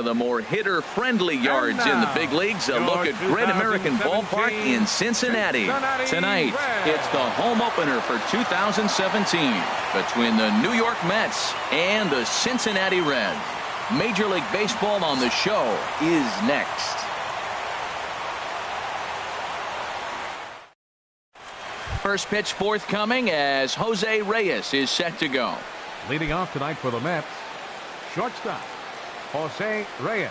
of the more hitter-friendly yards in the big leagues. A look at Great American Ballpark in Cincinnati. Tonight, it's the home opener for 2017 between the New York Mets and the Cincinnati Reds. Major League Baseball on the show is next. First pitch forthcoming as Jose Reyes is set to go. Leading off tonight for the Mets, shortstop Jose Reyes.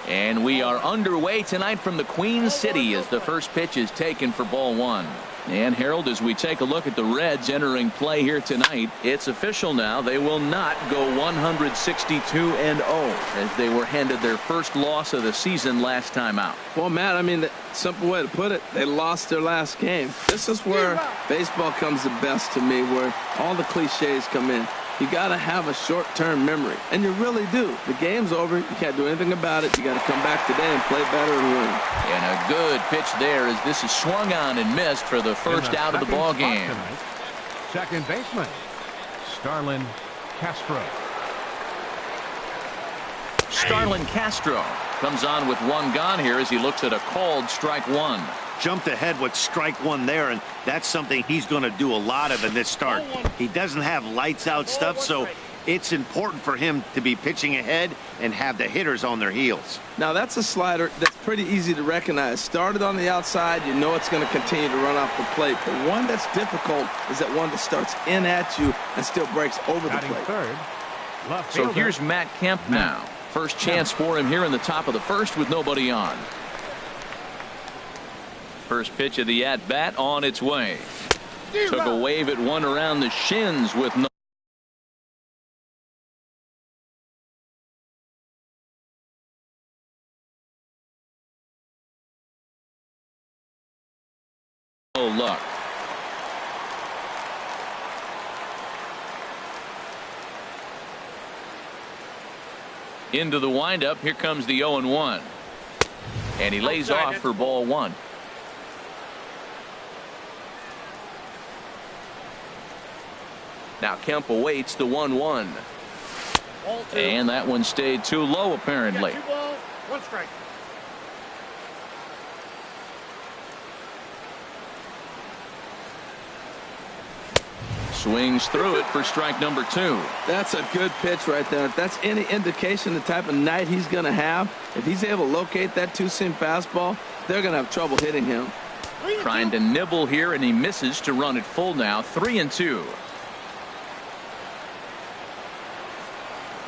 And we are underway tonight from the Queen City as the first pitch is taken for ball one. And Harold, as we take a look at the Reds entering play here tonight, it's official now. They will not go 162-0 as they were handed their first loss of the season last time out. Well, Matt, I mean, the simple way to put it, they lost their last game. This is where baseball comes the best to me, where all the cliches come in. You got to have a short-term memory, and you really do. The game's over. You can't do anything about it. You got to come back today and play better and win. And a good pitch there as this is swung on and missed for the first out of the ball game. Tonight, second baseman Starlin Castro. Starlin Castro comes on with one gone here as he looks at a called strike one. Jumped ahead with strike one there, and that's something he's going to do a lot of in this start. He doesn't have lights out stuff, so it's important for him to be pitching ahead and have the hitters on their heels. Now that's a slider that's pretty easy to recognize. Started on the outside, you know it's going to continue to run off the plate. But one that's difficult is that one that starts in at you and still breaks over the plate. Third, so here's Matt Kemp now. First chance for him here in the top of the first with nobody on. First pitch of the at-bat on its way. Took a wave at one around the shins with no luck. Into the windup. Here comes the 0-1. And he lays off for ball one. Now Kemp awaits the 1-1. And that one stayed too low apparently. 2 balls, 1 strike. Swings through it for strike number 2. That's a good pitch right there. If that's any indication the type of night he's going to have, if he's able to locate that two-seam fastball, they're going to have trouble hitting him. Trying to nibble here, and he misses to run it full now. 3-2.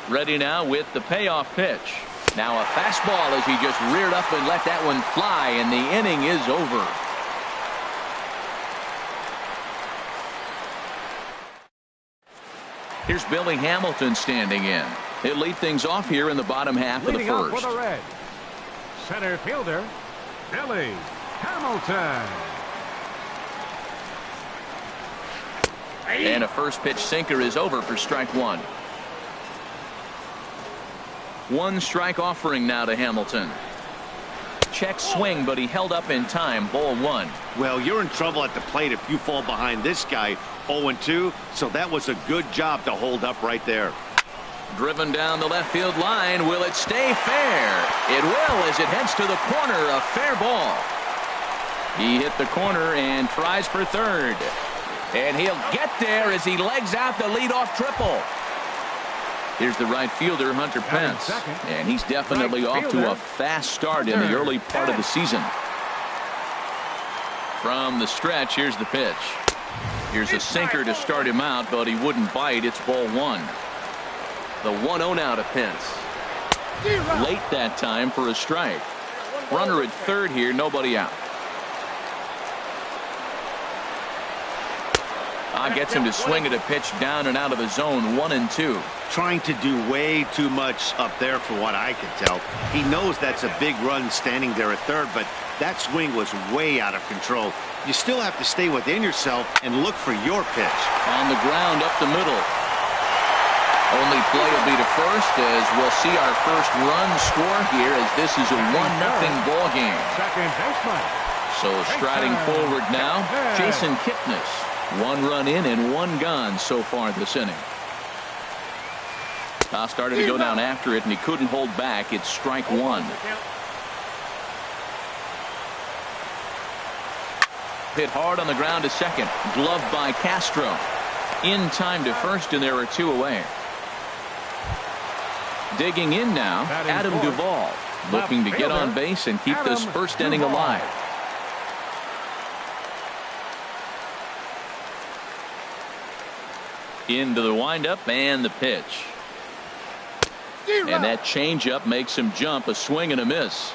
Ready now with the payoff pitch. Now a fastball as he just reared up and let that one fly, and the inning is over. Here's Billy Hamilton standing in. He'll lead things off here in the bottom half of the first. For the Reds, center fielder Billy Hamilton. And a first pitch sinker is over for strike one. One strike offering now to Hamilton. Check swing, but he held up in time. Ball one. Well, you're in trouble at the plate if you fall behind this guy. 0-2, so that was a good job to hold up right there. Driven down the left field line. Will it stay fair? It will as it heads to the corner. A fair ball. He hit the corner and tries for third. And he'll get there as he legs out the leadoff triple. Here's the right fielder, Hunter Pence. And he's definitely off to a fast start in the early part of the season. From the stretch, here's the pitch. Here's a sinker to start him out, but he wouldn't bite. It's ball one. The 1-0 now to Pence. Late that time for a strike. Runner at third here, nobody out. Gets him to swing at a pitch down and out of the zone. 1-2. Trying to do way too much up there for what I can tell. He knows that's a big run standing there at third, but that swing was way out of control. You still have to stay within yourself and look for your pitch. On the ground up the middle. Only play will be to first as we'll see our first run score here as this is a 1-0 ball game. Second baseman. So striding forward now, Jason Kipnis. 1 run in and 1 gone so far this inning. Started to go down after it, and he couldn't hold back. It's strike one. Hit hard on the ground to second. Gloved by Castro. In time to first, and there are two away. Digging in now, Adam Duvall. Looking to get on base and keep this first inning alive. Into the windup and the pitch. And that changeup makes him jump. A swing and a miss.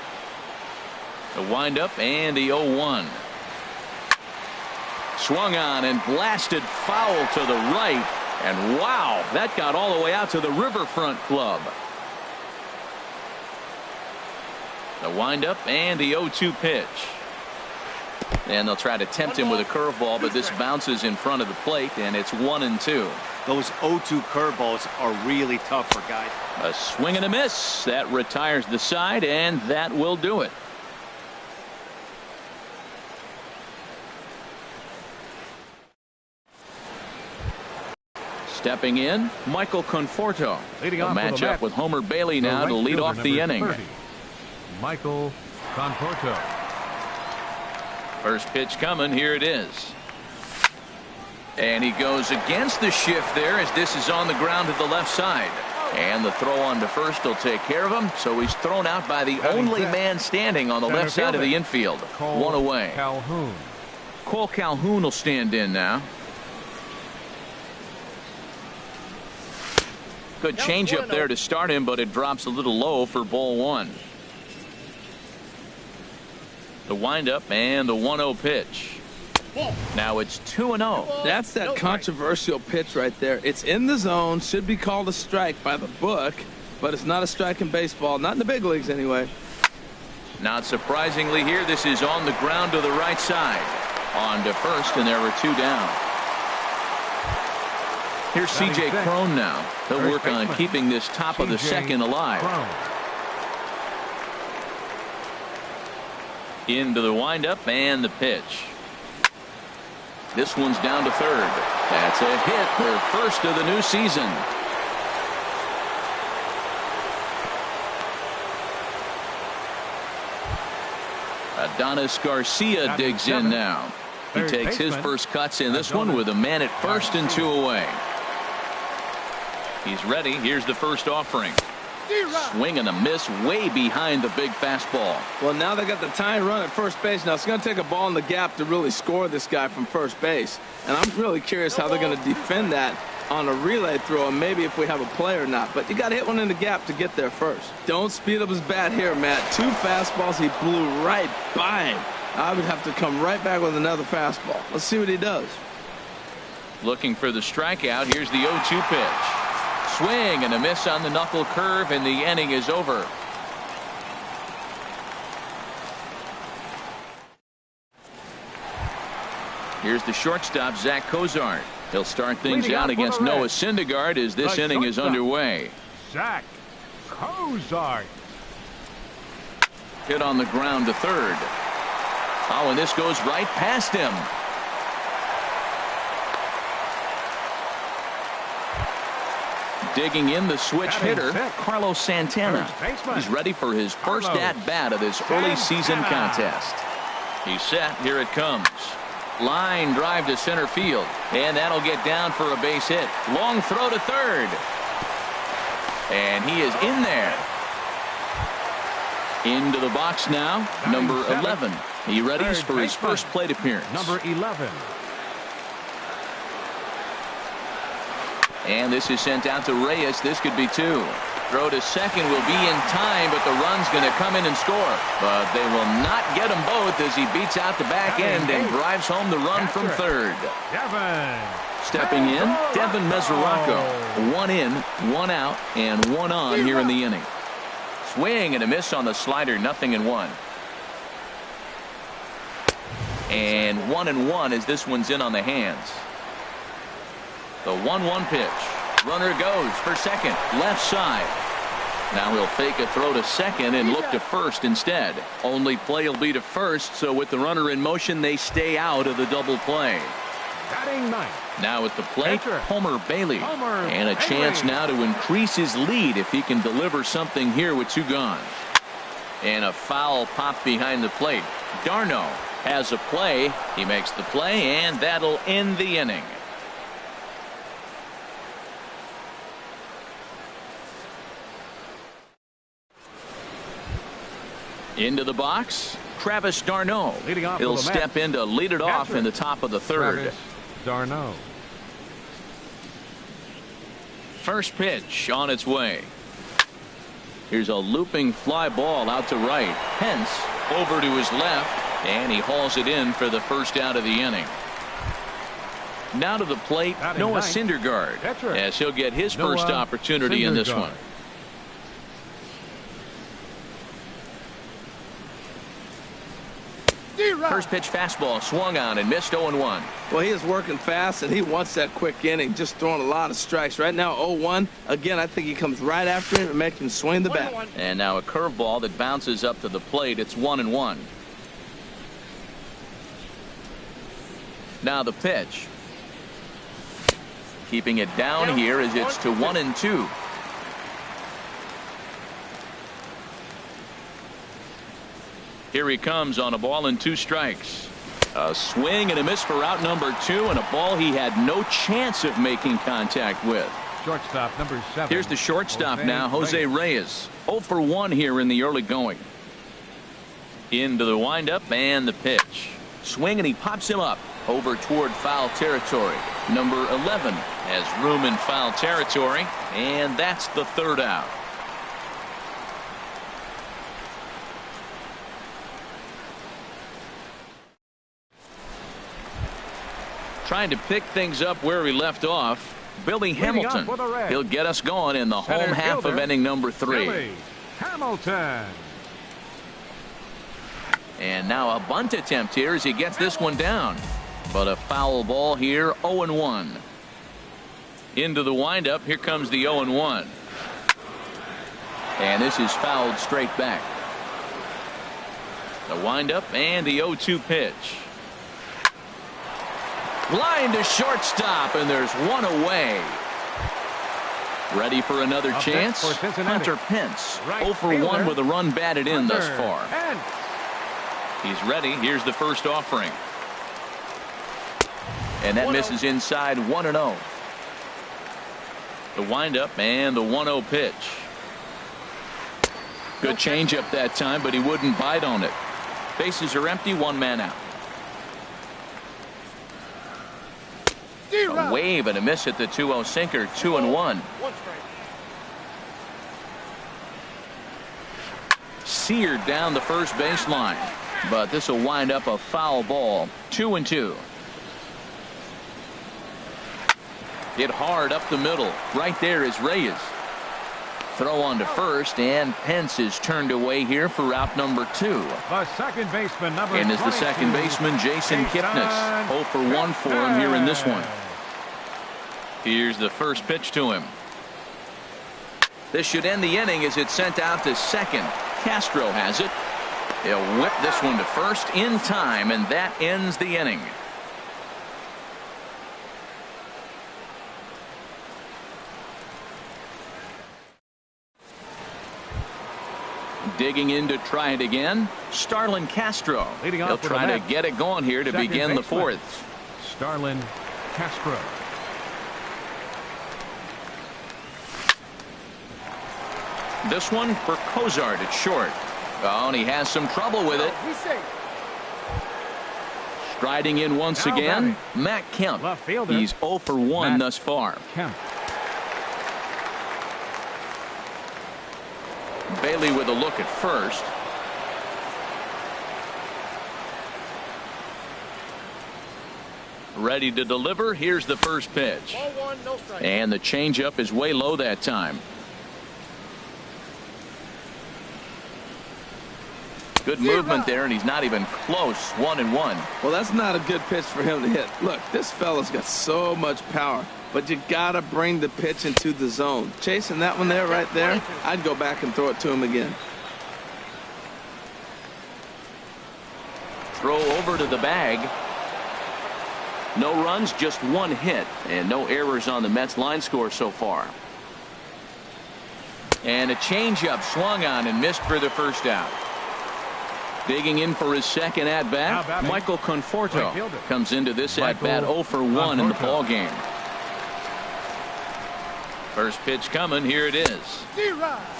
The windup and the 0-1. Swung on and blasted foul to the right. And wow, that got all the way out to the Riverfront Club. The windup and the 0-2 pitch. And they'll try to tempt him with a curveball, but this bounces in front of the plate, and it's 1-2. Those 0-2 curveballs are really tough for guys. A swing and a miss. That retires the side, and that will do it. Stepping in, Michael Conforto. Leading A off with the matchup Mets, with Homer Bailey the now right to lead fielder, off the number inning. 30, Michael Conforto. First pitch coming. Here it is. And he goes against the shift there as this is on the ground to the left side. And the throw on to first will take care of him. So he's thrown out by the only man standing on the left side of the infield. One away. Calhoun. Cole Calhoun will stand in now. Good changeup there to start him, but it drops a little low for ball one. The windup and the 1-0 pitch. Now it's 2-0. That's that controversial pitch right there. It's in the zone, should be called a strike by the book, but it's not a strike in baseball, not in the big leagues anyway. Not surprisingly here, this is on the ground to the right side. On to first, and there were two down. Here's C.J. Cron now. He'll work on keeping this top of the second alive. Into the windup and the pitch. This one's down to third. That's a hit, their first of the new season. Adonis Garcia digs in now. He takes his first cuts in this one with a man at first and two away. He's ready. Here's the first offering. Swing and a miss way behind the big fastball. Well, now they got the tying run at first base. Now it's going to take a ball in the gap to really score this guy from first base. And I'm really curious how they're going to defend that on a relay throw, and maybe if we have a play or not. But you got to hit one in the gap to get there first. Don't speed up his bat here, Matt. Two fastballs, he blew right by him. I would have to come right back with another fastball. Let's see what he does. Looking for the strikeout. Here's the 0-2 pitch. Swing and a miss on the knuckle curve, and the inning is over. Here's the shortstop, Zach Cozart. He'll start things out against Noah Syndergaard as this inning is underway. Zach Cozart. Hit on the ground to third. Oh, and this goes right past him. Digging in, the switch hitter, Carlos Santana. He's ready for his first at-bat of this early season contest. He's set. Here it comes. Line drive to center field. And that'll get down for a base hit. Long throw to third. And he is in there. Into the box now, number 11. He readies for his first plate appearance. Number 11. And this is sent out to Reyes. This could be two. Throw to second will be in time, but the run's going to come in and score. But they will not get them both as he beats out the back end and drives home the run from third. Stepping in, Devin Mesoraco. One in, one out, and one on here in the inning. Swing and a miss on the slider, 0-1. And 1-1 as this one's in on the hands. The 1-1 pitch. Runner goes for second, left side. Now he'll fake a throw to second and look to first instead. Only play will be to first, so with the runner in motion, they stay out of the double play. Batting ninth. Now at the plate, Catcher. Homer Bailey. Homer And a chance Bailey. now to increase his lead if he can deliver something here with 2 gone. And a foul pop behind the plate. Darno has a play. He makes the play, and that'll end the inning. Into the box, Travis d'Arnaud. Leading off He'll for the step Mets. in to lead it off Catcher. in the top of the 3rd. Travis d'Arnaud. First pitch on its way. Here's a looping fly ball out to right. Pence over to his left, and he hauls it in for the first out of the inning. Now to the plate, Batting Noah ninth. Syndergaard, Catcher. as he'll get his Noah first opportunity in this Syndergaard. one. First pitch fastball swung on and missed 0-1. Well, he is working fast, and he wants that quick inning, just throwing a lot of strikes. Right now, 0-1. Again, I think he comes right after him and makes him swing the bat. And now a curveball that bounces up to the plate. It's 1-1. Now the pitch. Keeping it down here as it's to 1-2. Here he comes on a ball and 2 strikes. A swing and a miss for out number 2, and a ball he had no chance of making contact with. Shortstop number 7. Here's the shortstop now, Jose Reyes. 0 for 1 here in the early going. Into the windup and the pitch. Swing, and he pops him up over toward foul territory. Number 11 has room in foul territory, and that's the 3rd out. Trying to pick things up where we left off. Billy Hamilton. for the Reds. He'll get us going in the Center home half of fielder, inning number 3. Billy Hamilton. And now a bunt attempt here as he gets this one down. But a foul ball here, 0-1. Into the windup, here comes the 0-1. And this is fouled straight back. The windup and the 0-2 pitch. Line to shortstop, and there's one away. Ready for another Up chance? next for Cincinnati. Hunter Pence, Right 0 for 1 fielder. with a run batted in thus Hunter far. Pence. He's ready. Here's the first offering. And that misses inside 1-0. The windup and the 1-0 pitch. Good changeup that time, but he wouldn't bite on it. Bases are empty, 1 man out. A wave and a miss at the 2-0 sinker, 2-1. Seared down the first baseline, but this will wind up a foul ball, 2-2. Hit hard up the middle. Right there is Reyes. Throw on to first, and Pence is turned away here for out number 2. The second baseman number And is the 22, second baseman Jason Kipnis. 0 for 1 for him here in this one. Here's the first pitch to him. This should end the inning as it's sent out to second. Castro has it. He'll whip this one to first in time, and that ends the inning. Digging in to try it again, Starlin Castro. Leading off He'll for the try to Mets. get it going here to Second begin the baseman. 4th. Starlin Castro. This one for Cozart at short. Oh, and he has some trouble with it. Striding in once Now again, batting. Matt Kemp. Left fielder. He's 0 for 1 Matt thus far. Kemp. Bailey with a look at first. Ready to deliver. Here's the first pitch. And the changeup is way low that time. Good movement there, and he's not even close. 1-1. Well, that's not a good pitch for him to hit. Look, this fella's got so much power, but you got to bring the pitch into the zone. Chasing that one there, right there, I'd go back and throw it to him again. Throw over to the bag. No runs, just one hit, and no errors on the Mets line score so far. And a changeup swung on and missed for the first out. Digging in for his second at-bat, Michael Conforto comes into this at-bat 0 for 1 in the ball game. First pitch coming, here it is.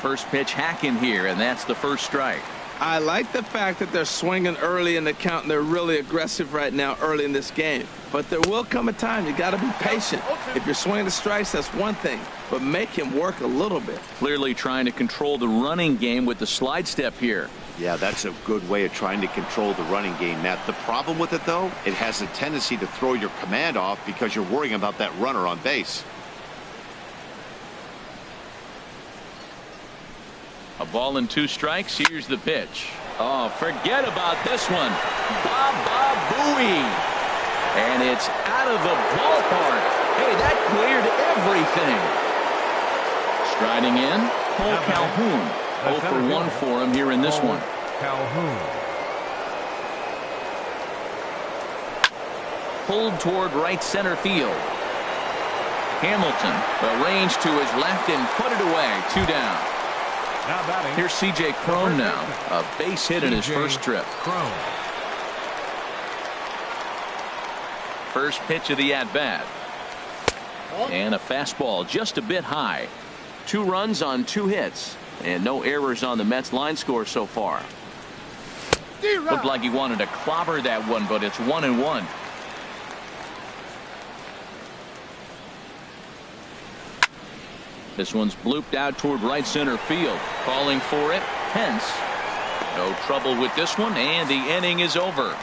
First pitch hacking here, and that's the first strike. I like the fact that they're swinging early in the count, and they're really aggressive right now early in this game. But there will come a time you got to be patient. If you're swinging the strikes, that's one thing, but make him work a little bit. Clearly trying to control the running game with the slide step here. Yeah, that's a good way of trying to control the running game, Matt. The problem with it, though, it has a tendency to throw your command off because you're worrying about that runner on base. A ball and 2 strikes. Here's the pitch. Oh, forget about this one. Booey. And it's out of the ballpark. Hey, that cleared everything. Striding in, Cole Calhoun. 0 for 1 for him here in this one. Calhoun. Pulled toward right center field. Hamilton arranged to his left and put it away. 2 down. Here's C.J. Cron now. A base hit in his first trip. First pitch of the at-bat. And a fastball just a bit high. 2 runs on 2 hits. And no errors on the Mets line score so far. Looked like he wanted to clobber that one, but it's 1-1. This one's blooped out toward right center field. Calling for it, Pence. No trouble with this one, and the inning is over.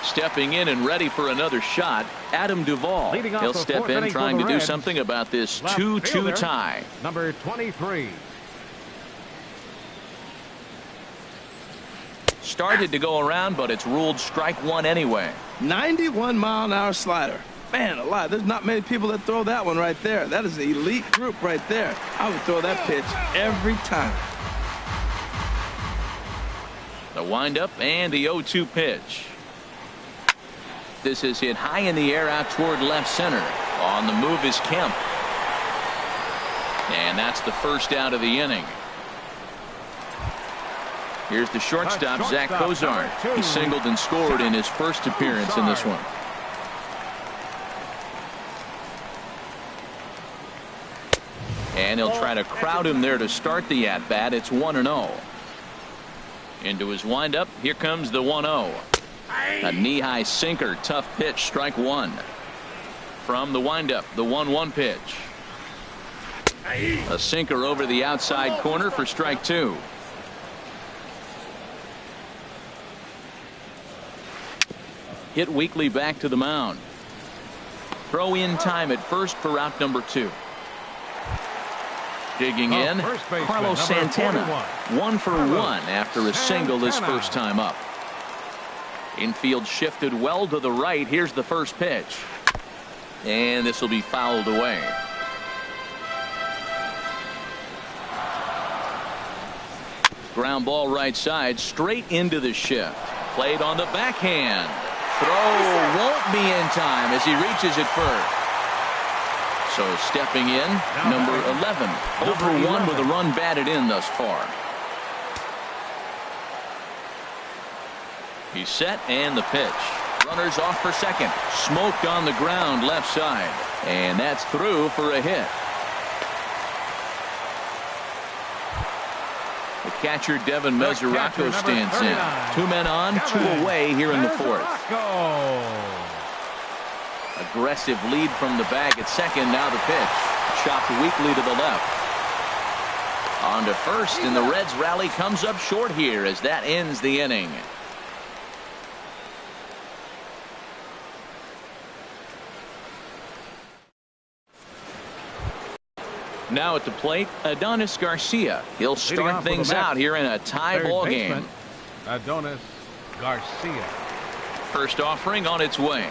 Stepping in and ready for another shot, Adam Duvall. He'll step in trying to do something about this 2-2 tie. Number 23. Started to go around, but it's ruled strike 1 anyway. 91-mile-an-hour slider. Man alive, there's not many people that throw that one right there. That is an elite group right there. I would throw that pitch every time. The windup and the 0-2 pitch. This is hit high in the air out toward left center. On the move is Kemp. And that's the first out of the inning. Here's the shortstop, Zach Cozart. He singled and scored in his first appearance in this one. And he'll try to crowd him there to start the at-bat. It's 1-0. Into his windup. Here comes the 1-0. A knee-high sinker. Tough pitch. Strike 1. From the windup, the 1-1 pitch. A sinker over the outside corner for strike 2. Hit weakly back to the mound. Throw in time at first for out number 2. Digging in, Carlos Santana. 1 for 1 after a single his first time up. Infield shifted well to the right. Here's the first pitch. And this will be fouled away. Ground ball right side, straight into the shift. Played on the backhand. Throw won't be in time as he reaches it first. So stepping in, number 11. 0 for 1 with a run batted in thus far. He's set and the pitch. Runners off for second. Smoked on the ground left side. And that's through for a hit. The catcher Devin Mesoraco stands in. 2 men on, 2 away here in the 4th. Aggressive lead from the bag at second. Now the pitch. Chopped weakly to the left. On to first, and the Reds rally comes up short here as that ends the inning. Now at the plate, Adonis Garcia. He'll start things out here in a tie ball game. Adonis Garcia. First offering on its way.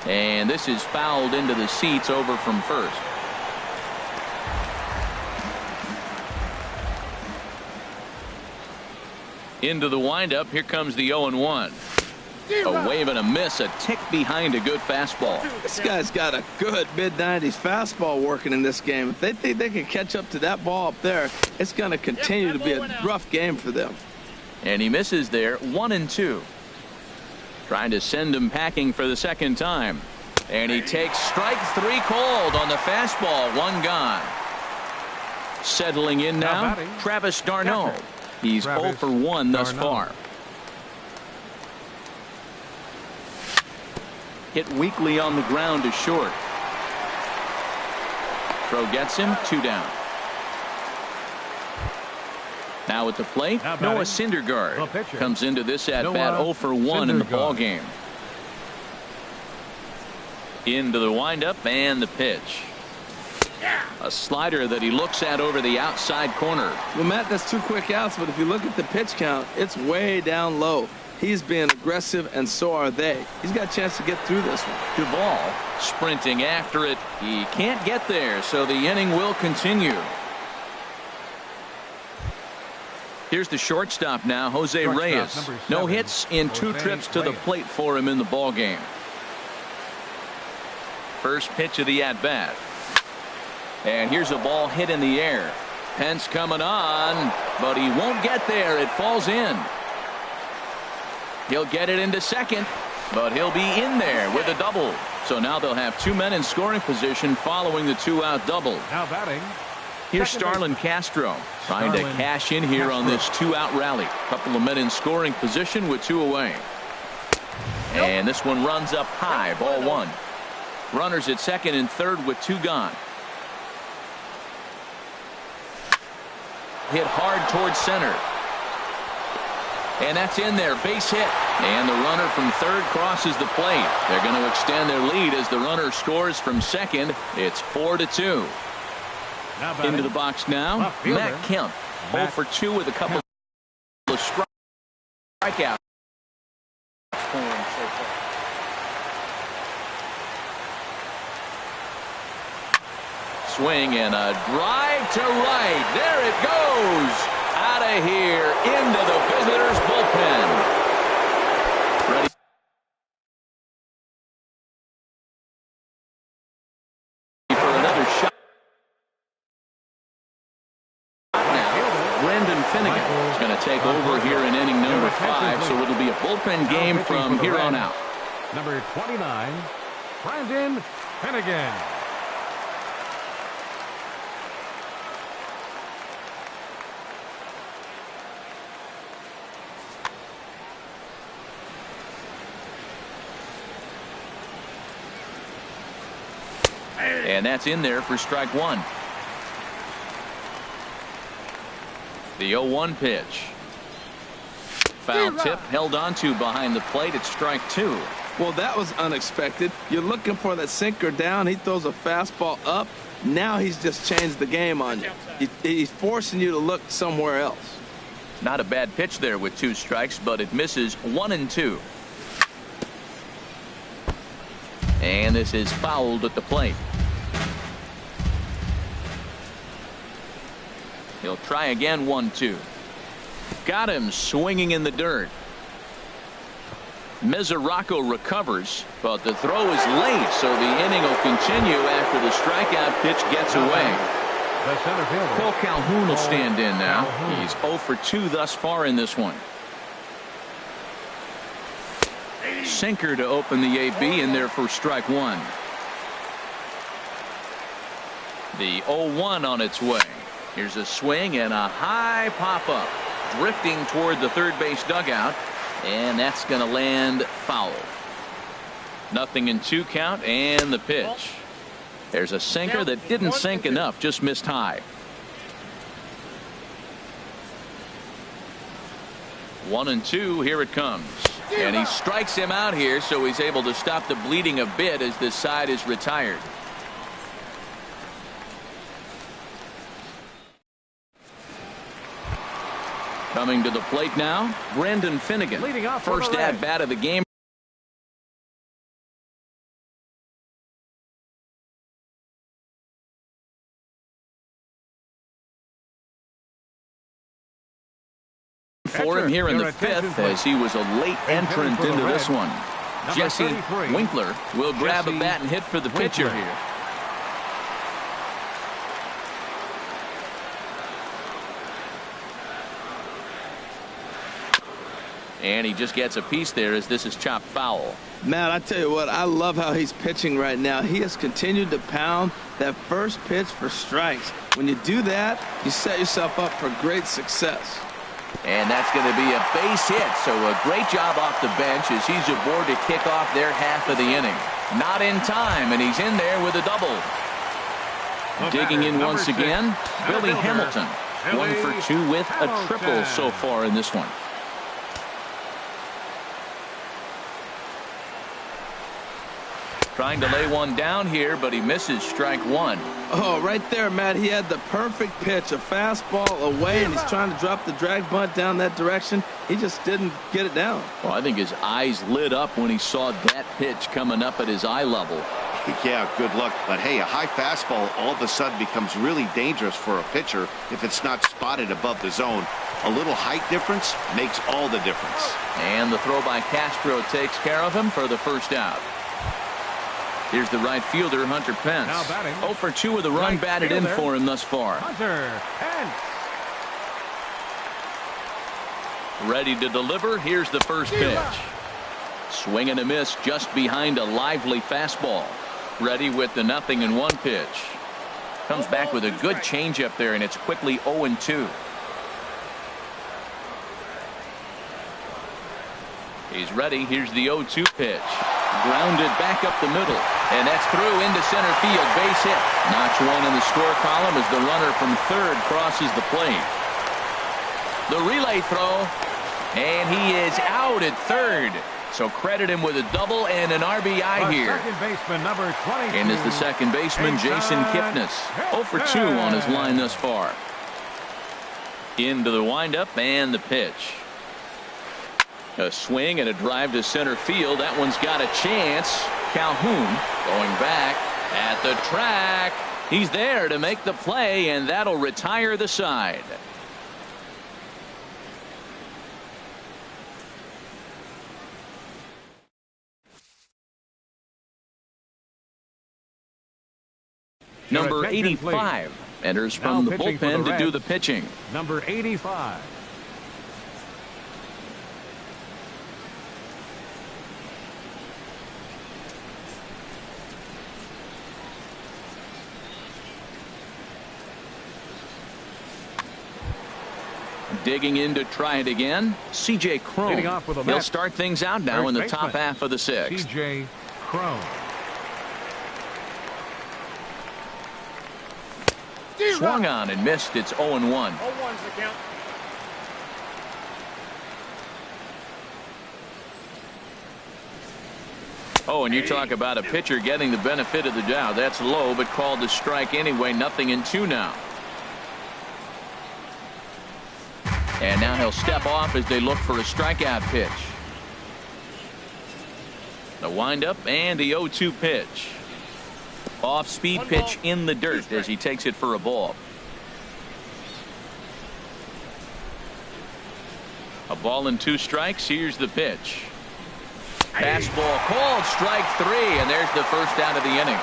And this is fouled into the seats over from first. Into the windup. Here comes the 0-1. A wave and a miss, a tick behind a good fastball. This guy's got a good mid-90s fastball working in this game. If they think they can catch up to that ball up there, it's going to continue to be a rough game for them. And he misses there. 1-2. Trying to send him packing for the second time. And he takes strike 3 called on the fastball. 1 gone. Settling in now, Travis d'Arnaud. He's 0 for 1 thus far. Hit weakly on the ground to short. Throw gets him. 2 down. Now at the plate, Noah Syndergaard comes into this at bat 0 for 1 in the ball game. Into the windup and the pitch. A slider that he looks at over the outside corner. Well, Matt, that's 2 quick outs, but if you look at the pitch count, it's way down low. He's being aggressive, and so are they. He's got a chance to get through this one. Duvall sprinting after it. He can't get there, so the inning will continue. Here's the shortstop now, Jose Reyes. No hits in 2 trips to the plate for him in the ball game. First pitch of the at-bat. And here's a ball hit in the air. Pence coming on, but he won't get there. It falls in. He'll get it into second, but he'll be in there with a double. So now they'll have 2 men in scoring position following the 2-out double. Now batting. Here's Starlin Castro trying to cash in here on this 2-out rally. Couple of men in scoring position with 2 away. And this one runs up high. Ball 1. Runners at second and third with 2 gone. Hit hard towards center. And that's in there. Base hit. And the runner from third crosses the plate. They're going to extend their lead as the runner scores from second. It's 4-2. Into the box now, Matt Kemp. 0 for 2 with a couple of strikeouts. Swing and a drive to right. There it goes. Out of here into the visitors' bullpen. Ready for another shot. Now, Brendan Finnegan is going to take over here in inning number 5, so it'll be a bullpen game from here on out. Number 29, Brendan Finnegan. And that's in there for strike 1. The 0-1 pitch. Foul tip held onto behind the plate at strike 2. Well, that was unexpected. You're looking for that sinker down. He throws a fastball up. Now he's just changed the game on you. He's forcing you to look somewhere else. Not a bad pitch there with 2 strikes, but it misses 1-2. And this is fouled at the plate. He'll try again. 1-2. Got him swinging in the dirt. Mesoraco recovers, but the throw is late, so the inning will continue after the strikeout pitch gets away. Cole Calhoun will stand in now. He's 0 for 2 thus far in this one. Sinker to open the AB in there for strike 1. The 0-1 on its way. Here's a swing and a high pop-up. Drifting toward the third base dugout. And that's going to land foul. 0-2 count and the pitch. There's a sinker that didn't sink enough. Just missed high. 1-2. Here it comes. And he strikes him out here, so he's able to stop the bleeding a bit as this side is retired. Coming to the plate now, Brendan Finnegan. First at bat of the game. for him here in the fifth, as he was a late entrant into this one. Jesse Winkler will grab a bat and hit for the pitcher here. And he just gets a piece there as this is chopped foul. Matt, I tell you what, I love how he's pitching right now. He has continued to pound that first pitch for strikes. When you do that, you set yourself up for great success. And that's going to be a base hit, so a great job off the bench as he's aboard to kick off their half of the inning. Not in time, and he's in there with a double. Digging in once again, Billy Hamilton. 1 for 2 with a triple so far in this one. Trying to lay one down here, but he misses strike one. Oh, right there, Matt. He had the perfect pitch, a fastball away, and he's trying to drop the drag bunt down that direction. He just didn't get it down. Well, I think his eyes lit up when he saw that pitch coming up at his eye level. Yeah, good luck. But hey, a high fastball all of a sudden becomes really dangerous for a pitcher if it's not spotted above the zone. A little height difference makes all the difference. And the throw by Castro takes care of him for the first out. Here's the right fielder, Hunter Pence. Now batting. 0 for 2 with a run Right batted fielder, in for him thus far. Hunter Pence. Ready to deliver. Here's the first pitch. Swing and a miss just behind a lively fastball. Ready with the 0-1 pitch. Comes back with a good changeup there, and it's quickly 0-2. He's ready. Here's the 0-2 pitch. Grounded back up the middle, and that's through into center field. Base hit. Notch one in the score column as the runner from third crosses the plate. The relay throw, and he is out at third. So credit him with a double and an RBI here. Second baseman, number 22. And is the second baseman, Jason Kipnis. 0 for 2 on his line thus far. Into the windup and the pitch. A swing and a drive to center field. That one's got a chance. Calhoun going back at the track. He's there to make the play, and that'll retire the side. Number 85 enters from the bullpen to do the pitching. Number 85. Digging in to try it again, C.J. Cron. He'll start things out now in the top half of the sixth. C.J. Cron. Swung on and missed. It's 0-1. 0-1's the count. Oh, and you talk about a pitcher getting the benefit of the doubt. That's low, but called a strike anyway. 0-2 now. And now he'll step off as they look for a strikeout pitch. The windup and the 0-2 pitch. Off-speed pitch in the dirt as he takes it for a ball. A ball and 2 strikes. Here's the pitch. Fastball called, strike 3, and there's the first out of the inning.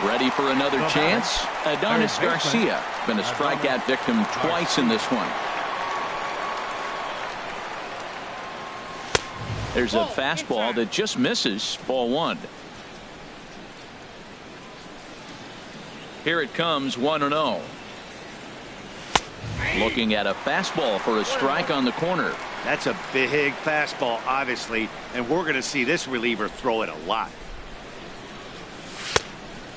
Ready for another chance? Adonis Garcia. Been a strikeout victim twice in this one. There's a fastball that just misses. Ball 1. Here it comes, 1-0. Looking at a fastball for a strike on the corner. That's a big fastball, obviously, and we're going to see this reliever throw it a lot.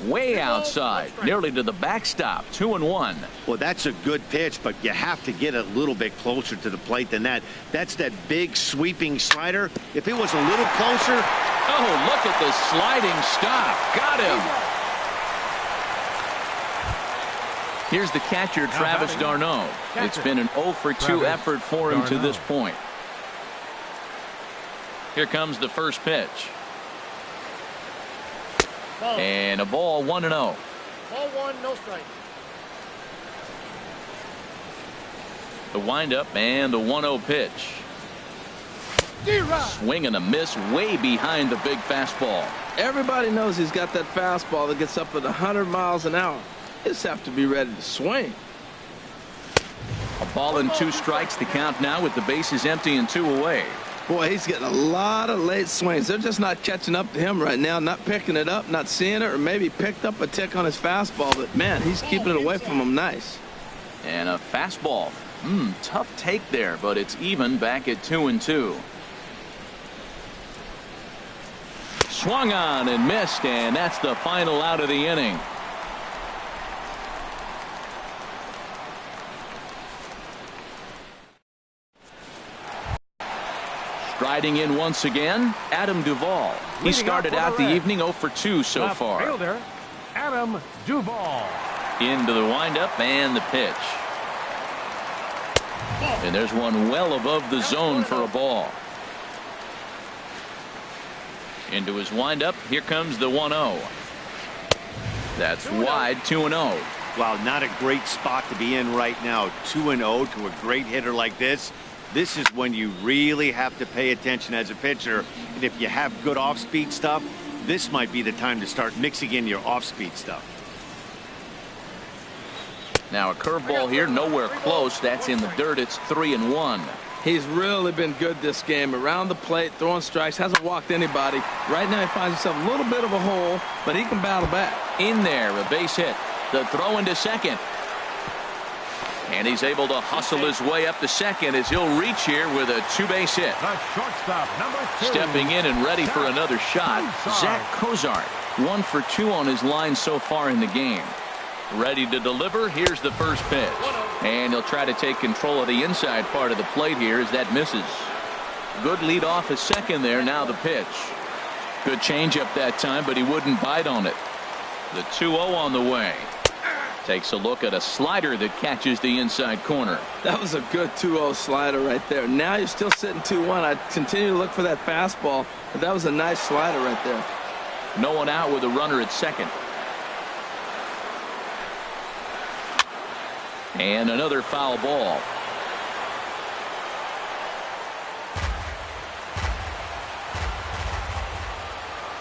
Way outside, nearly to the backstop. 2-1. Well, that's a good pitch, but you have to get a little bit closer to the plate than that. That's that big sweeping slider. If it was a little closer. Oh, look at the sliding stop. Got him. Here's the catcher, Travis d'Arnaud. It's been an 0 for 2 effort for him to this point. Here comes the first pitch. And a ball, 1-0. Ball 1, no strike. The windup and the 1-0 pitch. Swing and a miss way behind the big fastball. Everybody knows he's got that fastball that gets up at 100 miles an hour. You just have to be ready to swing. A ball and 2 strikes to count now with the bases empty and 2 away. Boy, he's getting a lot of late swings. They're just not catching up to him right now, not picking it up, not seeing it, or maybe picked up a tick on his fastball. But, man, he's keeping it away from him nice. And a fastball. Tough take there, but it's even back at 2-2. Swung on and missed, and that's the final out of the inning. Striding in once again, Adam Duvall. He started out the evening 0 for 2 so far. Fielder, Adam Duvall. Into the windup and the pitch. And there's one well above the zone for a ball. Into his windup. Here comes the 1-0. That's wide, 2-0. Wow, not a great spot to be in right now. 2-0 to a great hitter like this. This is when you really have to pay attention as a pitcher. And if you have good off-speed stuff, this might be the time to start mixing in your off-speed stuff. Now a curveball here, nowhere close. That's in the dirt. It's 3-1. He's really been good this game. Around the plate, throwing strikes, hasn't walked anybody. Right now he finds himself a little bit of a hole, but he can battle back. In there, a base hit. The throw into second. And he's able to hustle his way up to second as he'll reach here with a 2-base hit. The shortstop, number 2. Stepping in and ready for another shot, Zach Cozart. 1 for 2 on his line so far in the game. Ready to deliver. Here's the first pitch. And he'll try to take control of the inside part of the plate here as that misses. Good lead off at second there. Now the pitch. Good changeup that time, but he wouldn't bite on it. The 2-0 on the way. Takes a look at a slider that catches the inside corner. That was a good 2-0 slider right there. Now you're still sitting 2-1. I continue to look for that fastball, but that was a nice slider right there. No one out with a runner at second. And another foul ball.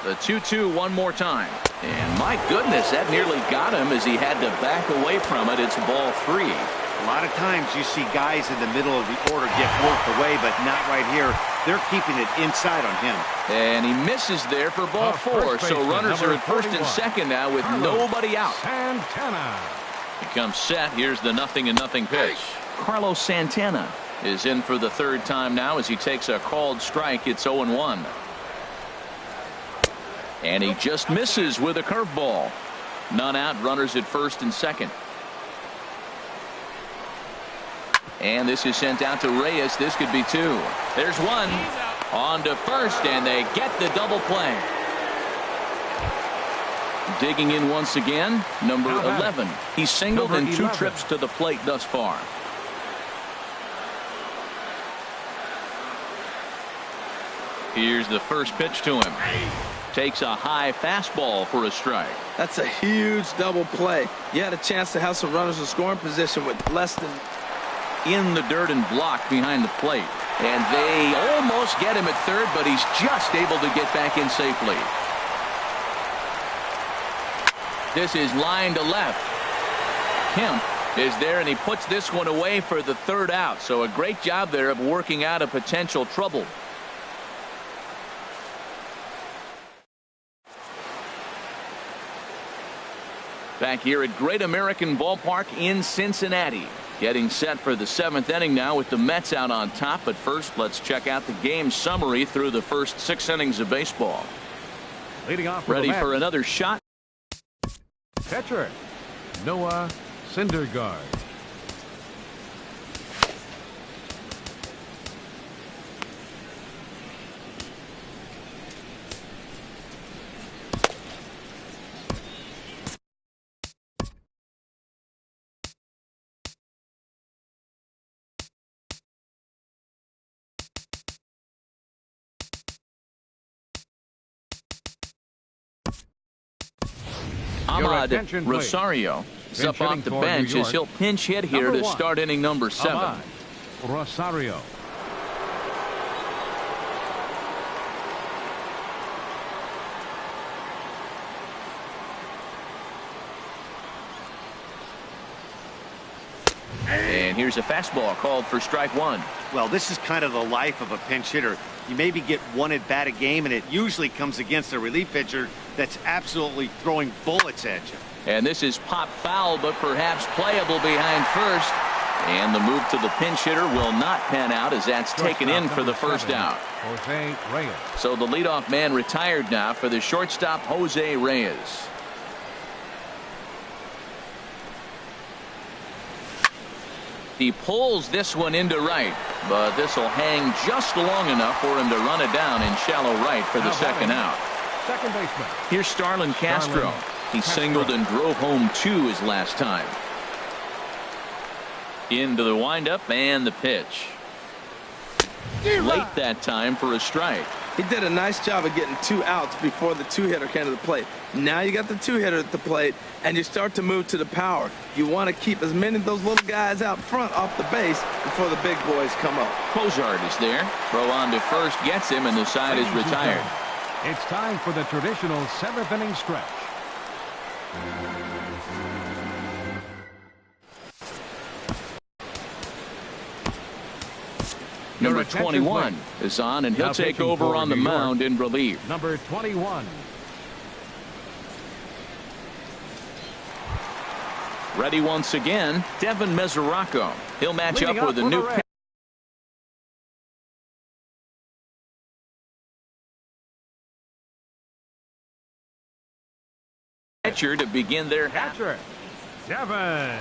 The 2-2 one more time. And my goodness, that nearly got him as he had to back away from it. It's ball 3. A lot of times you see guys in the middle of the order get worked away, but not right here. They're keeping it inside on him. And he misses there for ball 4. So runners are at first and second now with nobody out. Santana. He comes set. Here's the 0-0 pitch. Carlos Santana is in for the 3rd time now as he takes a called strike. It's 0-1. And he just misses with a curveball. None out. Runners at first and second. And this is sent out to Reyes. This could be 2. There's 1. On to first, and they get the double play. Digging in once again, number 11. He's singled in 2 trips to the plate thus far. Here's the first pitch to him. Takes a high fastball for a strike. That's a huge double play. You had a chance to have some runners in scoring position with less than. In the dirt and blocked behind the plate. And they almost get him at third, but he's just able to get back in safely. This is line to left. Kemp is there, and he puts this one away for the 3rd out. So a great job there of working out a potential trouble. Back here at Great American Ballpark in Cincinnati. Getting set for the 7th inning now with the Mets out on top. But first, let's check out the game summary through the first 6 innings of baseball. Leading off ready for another shot. Catcher, Noah Syndergaard. Rosario is up off the bench as he'll pinch hit here to start inning number 7. Rosario. And here's a fastball called for strike one. Well, this is kind of the life of a pinch hitter. You maybe get one at bat a game, and it usually comes against a relief pitcher that's absolutely throwing bullets at you. And this is pop foul, but perhaps playable behind first. And the move to the pinch hitter will not pan out as that's taken in for the first out. Jose Reyes. So the leadoff man retired now for the shortstop, Jose Reyes. He pulls this one into right, but this will hang just long enough for him to run it down in shallow right for the second out. Second baseman. Here's Starlin Castro. He singled and drove home 2 his last time. Into the windup and the pitch. Late that time for a strike. He did a nice job of getting 2 outs before the 2-hitter came to the plate. Now you got the 2-hitter at the plate, and you start to move to the power. You want to keep as many of those little guys out front off the base before the big boys come up. Cozart is there. Throw on to first gets him, and the side is retired. It's time for the traditional 7th inning stretch. Number 21 is on, and he'll take over on the mound in relief. Number 21. Ready once again, Devin Mesoraco. He'll match up with a new pitcher to begin their half. Devin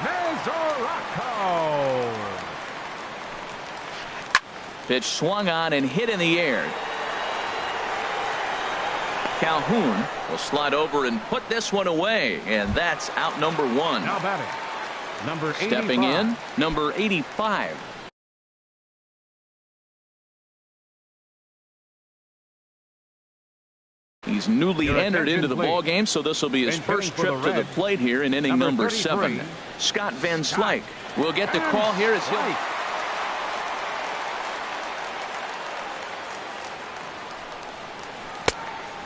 Mesoraco. Pitch swung on and hit in the air. Calhoun will slide over and put this one away, and that's out number 1. Now batting, number 85. Stepping in, number 85. He's newly entered into the ball game, so this will be his first trip to the plate here in inning number 7. Scott Van Slyke will get the call here as he'll.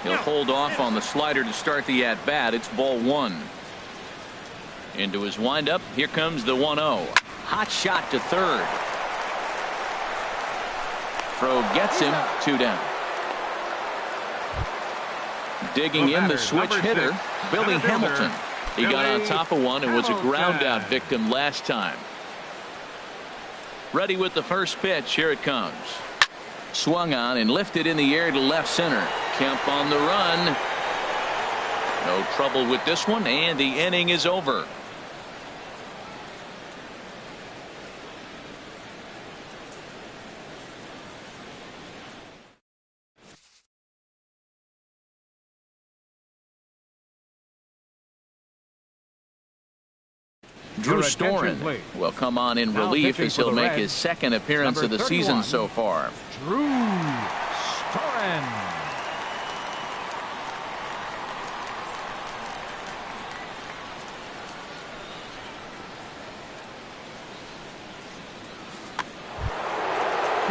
He'll hold off on the slider to start the at-bat. It's ball 1. Into his windup. Here comes the 1-0. Hot shot to third. Throw gets him. 2 down. Digging in the switch hitter, Billy Hamilton. He got on top of one and was a ground-out victim last time. Ready with the first pitch. Here it comes. Swung on and lifted in the air to left center. Kemp on the run. No trouble with this one, and the inning is over. Drew Storen will come on in relief as he'll make his second appearance of the season so far. Drew Storen.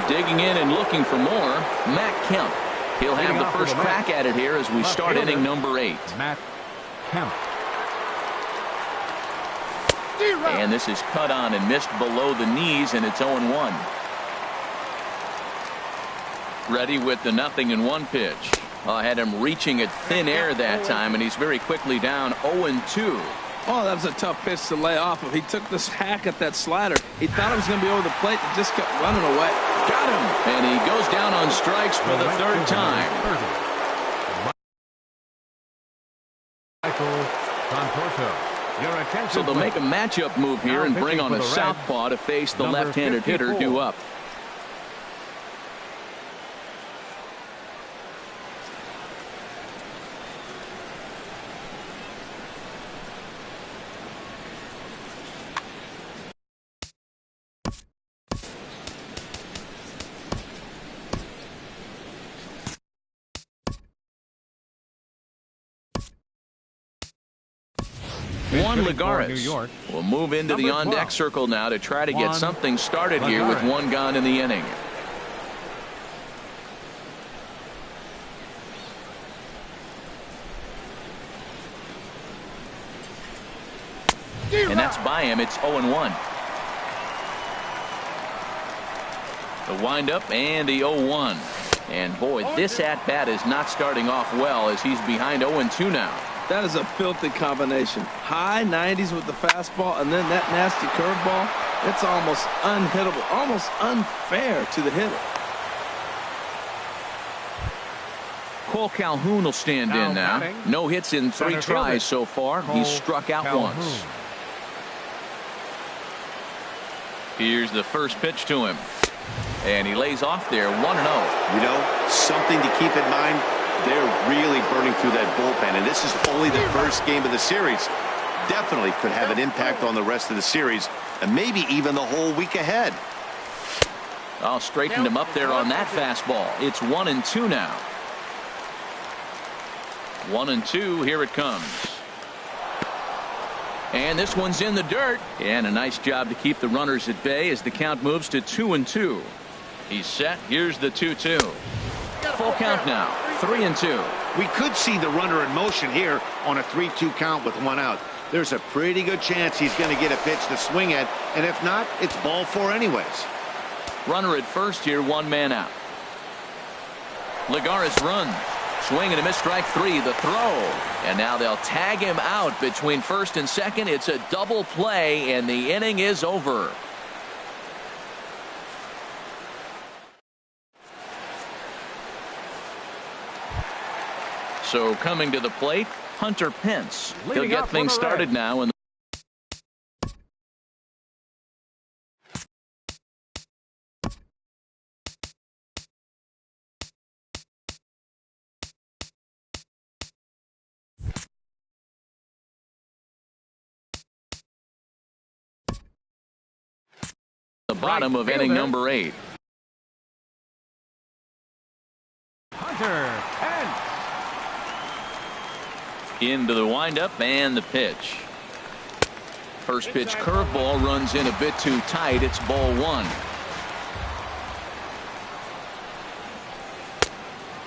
Digging in and looking for more, Matt Kemp. He'll have the first crack at it here as we start inning number 8. Matt Kemp. And this is cut on and missed below the knees, and it's 0-1. Ready with the 0-1 pitch. I had him reaching at thin air that time, and he's very quickly down 0-2. Oh, that was a tough pitch to lay off of. He took this hack at that slider. He thought it was going to be over the plate and just kept running away. Got him. And he goes down on strikes for the 3rd time. Michael Conforto. So they'll make a matchup move here and bring on a southpaw to face the left-handed hitter due up. Juan Hitting for New Lagares York. will move into the Number on-deck 12. circle now to try to get Juan something started here with Lagares. one gone in the inning. And that's by him. It's 0-1. The windup and the 0-1. And boy, this at-bat is not starting off well as he's behind 0-2 now. That is a filthy combination. High 90s with the fastball and then that nasty curveball. It's almost unhittable, almost unfair to the hitter. Cole Calhoun will stand in now. No hits in 3 Center tries fielder. so far. He's struck out Calhoun. once. Here's the first pitch to him. And he lays off there 1-0. You know, something to keep in mind, they're really burning through that bullpen, and this is only the first game of the series. Definitely could have an impact on the rest of the series, and maybe even the whole week ahead. Oh, straightened him up there on that fastball. It's 1-2 now. 1-2, here it comes. And this one's in the dirt. And a nice job to keep the runners at bay as the count moves to 2-2. He's set. Here's the 2-2. Full count now. 3-2. We could see the runner in motion here on a 3-2 count with 1 out. There's a pretty good chance he's going to get a pitch to swing at, and if not, it's ball 4 anyways. Runner at first here, 1 man out. Lagares runs. Swing and a miss, strike 3, the throw. And now they'll tag him out between first and second. It's a double play, and the inning is over. So coming to the plate, Hunter Pence. He'll Leading get off for things the started Reds. now. In the bottom of inning fielder. number 8. Hunter Pence. Into the windup and the pitch. First pitch curveball runs in a bit too tight. It's ball 1.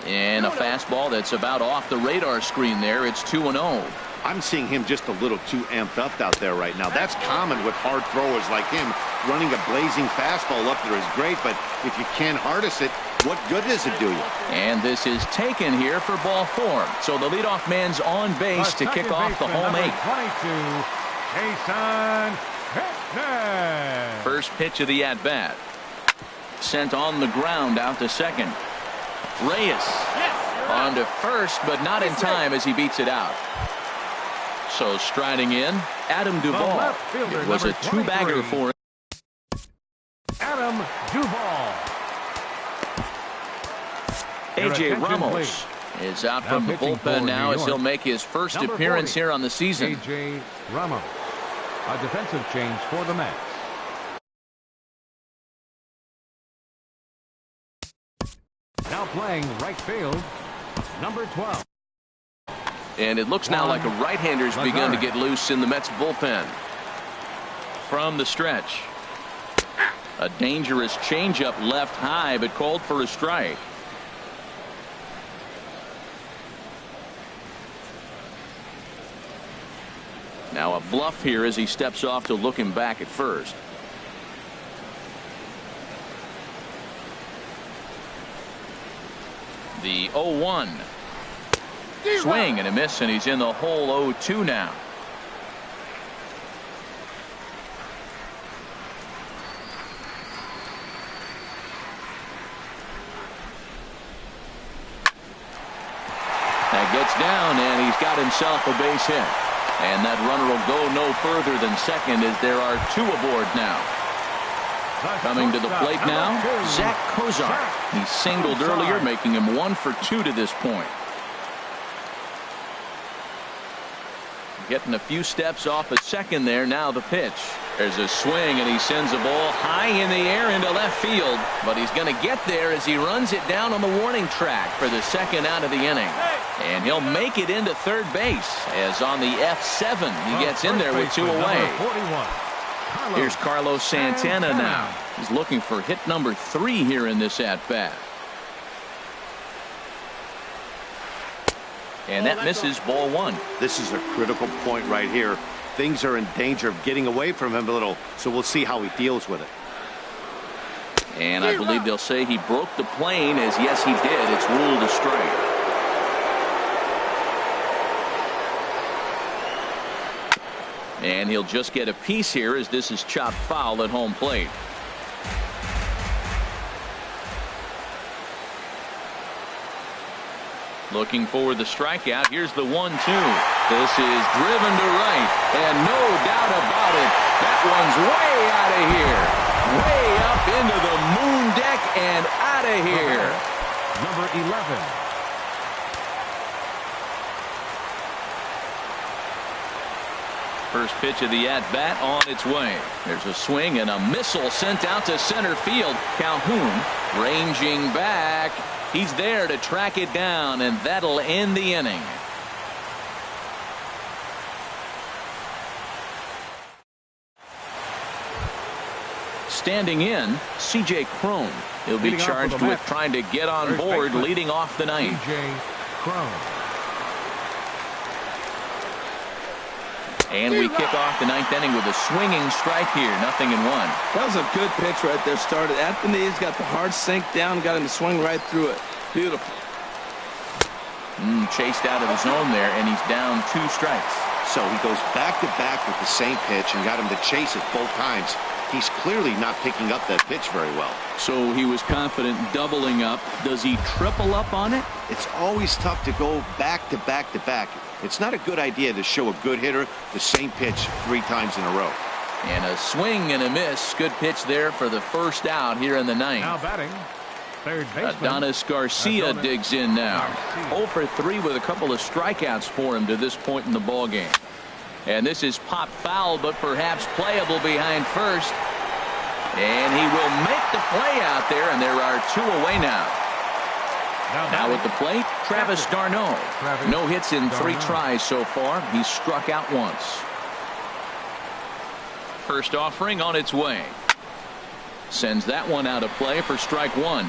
And a fastball that's about off the radar screen there. It's 2-0. I'm seeing him just a little too amped up out there right now. That's common with hard throwers like him. Running a blazing fastball up there is great, but if you can't harness it, what good does it do you? And this is taken here for ball 4. So the leadoff man's on base to kick off the home 8. 22, Jason Hickman. First pitch of the at-bat. Sent on the ground out to second. Reyes on to first, but not in time as he beats it out. So striding in, Adam Duvall. left fielder, It was a number 2-bagger 23. for him. Adam Duvall. Your A.J. attention, Ramos please. is out Now from the pitching bullpen for now New as he'll York. make his first Number appearance 40, here on the season. A.J. Ramos. A defensive change for the Mets. Now playing right field, number 12. And it looks now like a right-hander's begun to get loose in the Mets bullpen. From the stretch. A dangerous changeup left high, but called for a strike. Now a bluff here as he steps off to look him back at first. The 0-1. Swing and a miss, and he's in the hole 0-2 now. That gets down, and he's got himself a base hit. And that runner will go no further than second as there are 2 aboard now. Coming to the plate now, Zach Kozar. He singled earlier, making him 1 for 2 to this point. Getting a few steps off at second there. Now the pitch. There's a swing, and he sends a ball high in the air into left field. But he's going to get there as he runs it down on the warning track for the second out of the inning. And he'll make it into third base as on the F7 he gets in there with 2 away. 41. Here's Carlos Santana now. He's looking for hit number 3 here in this at-bat. And that misses ball 1. This is a critical point right here. Things are in danger of getting away from him a little, so we'll see how he deals with it. And I believe they'll say he broke the plane, as yes he did. It's ruled a strike. And he'll just get a piece here as this is chopped foul at home plate. Looking for the strikeout. Here's the 1-2. This is driven to right, and no doubt about it, that one's way out of here. Way up into the moon deck and out of here. Number 11. First pitch of the at-bat on its way. There's a swing and a missile sent out to center field. Calhoun ranging back. He's there to track it down, and that'll end the inning. Standing in, C.J. Cron. He'll be charged with trying to get on board leading off the ninth. C.J. Cron. And we kick off the ninth inning with a swinging strike here. 0-1. That was a good pitch right there. Started at the knees, got the hard sink down, got him to swing right through it. Beautiful. Chased out of the zone there, and he's down 2 strikes. So he goes back-to-back with the same pitch and got him to chase it both times. He's clearly not picking up that pitch very well. So he was confident doubling up. Does he triple up on it? It's always tough to go back-to-back-to-back. It's not a good idea to show a good hitter the same pitch 3 times in a row. And a swing and a miss. Good pitch there for the first out here in the ninth. Now batting, third baseman Adonis Garcia digs in now. 0 for 3 with a couple of strikeouts for him to this point in the ball game. And this is popped foul, but perhaps playable behind first. And he will make the play out there, and there are 2 away now. Now at the plate, Travis d'Arnaud. No hits in 3 tries so far. He's struck out once. First offering on its way. Sends that one out of play for strike 1.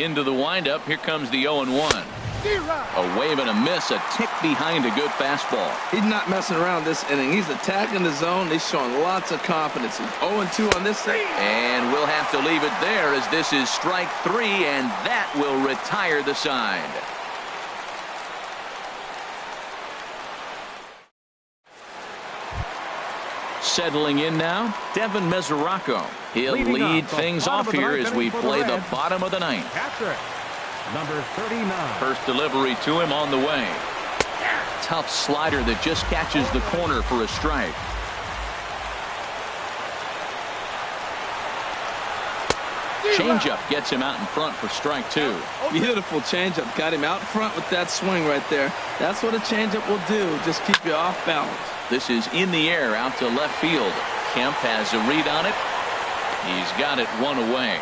Into the windup. Here comes the 0-1. A wave and a miss, a tick behind a good fastball. He's not messing around this inning. He's attacking the zone. He's showing lots of confidence. He's 0-2 on this thing. And we'll have to leave it there as this is strike 3, and that will retire the side. Settling in now, Devin Mesoraco. He'll lead things off here as we play the bottom of the ninth. Catcher, number 39. First delivery to him on the way. Tough slider that just catches the corner for a strike. Changeup gets him out in front for strike 2. Beautiful changeup. Got him out front with that swing right there. That's what a changeup will do. Just keep you off balance. This is in the air out to left field. Kemp has a read on it. He's got it 1 away.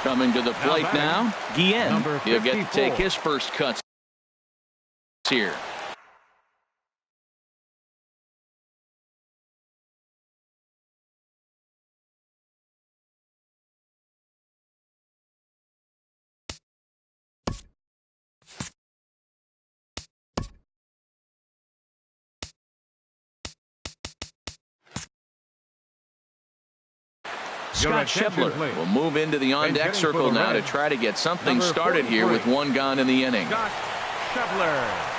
Coming to the plate now, Guillen. He'll get to take his first cuts here. Scott Schebler will move into the on-deck circle now to try to get something started here with 1 gone in the inning. Scott Schebler.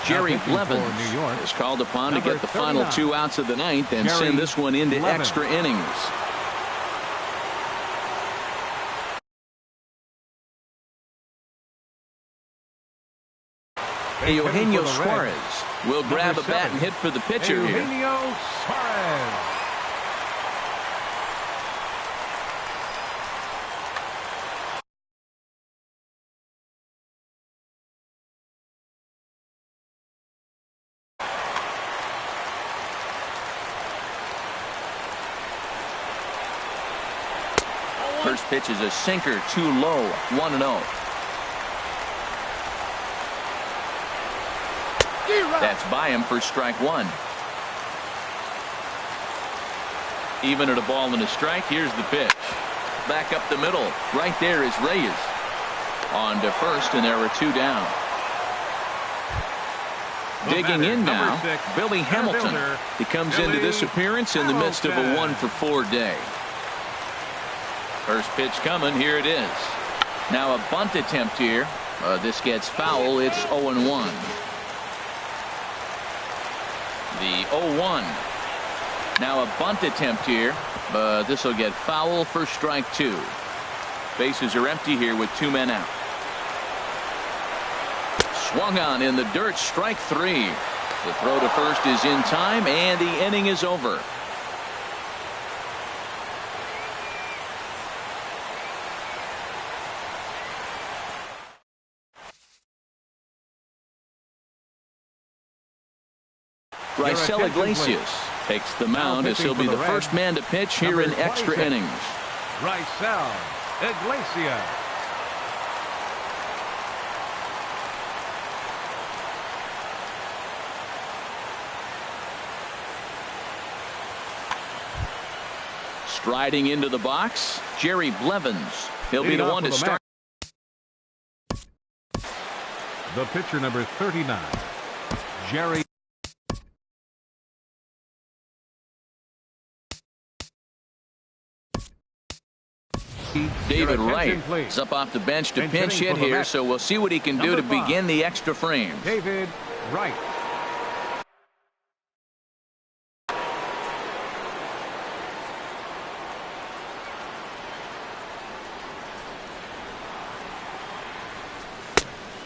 Jerry Blevins is called upon to get the final 2 outs of the ninth and send this one into extra innings. Eugenio Suarez will grab a bat and hit for the pitcher here. Eugenio Suarez. First pitch is a sinker, too low, 1-0. That's by him for strike one. Even at a ball and a strike, here's the pitch. Back up the middle. Right there is Reyes. On to first, and there are two down. Digging in now, Billy Hamilton. He comes into this appearance in the midst of a 1-for-4 day. First pitch coming. Here it is. Now a bunt attempt here. This gets foul. It's 0-1. The 0-1. Now a bunt attempt here, but this will get foul for strike two. Bases are empty here with two men out. Swung on in the dirt, strike three. The throw to first is in time, and the inning is over. Raisel Iglesias takes the mound as he'll be the first man to pitch here in extra innings. Raisel Iglesias. Striding into the box, Jerry Blevins. He'll be the one to start. The pitcher, number 39, Jerry. David Wright is up off the bench to pinch hit here, so we'll see what he can do to begin the extra frame. David Wright.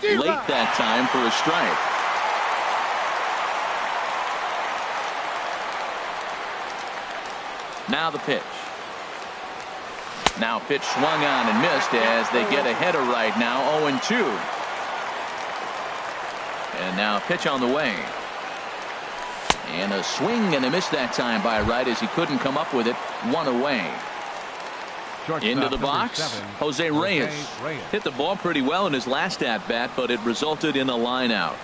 Late that time for a strike. Now the pitch. Now pitch swung on and missed as they get ahead of Wright now 0-2. And now pitch on the way. And a swing and a miss that time by Wright as he couldn't come up with it. One away. Into the box, Jose Reyes. Hit the ball pretty well in his last at-bat, but it resulted in a line out.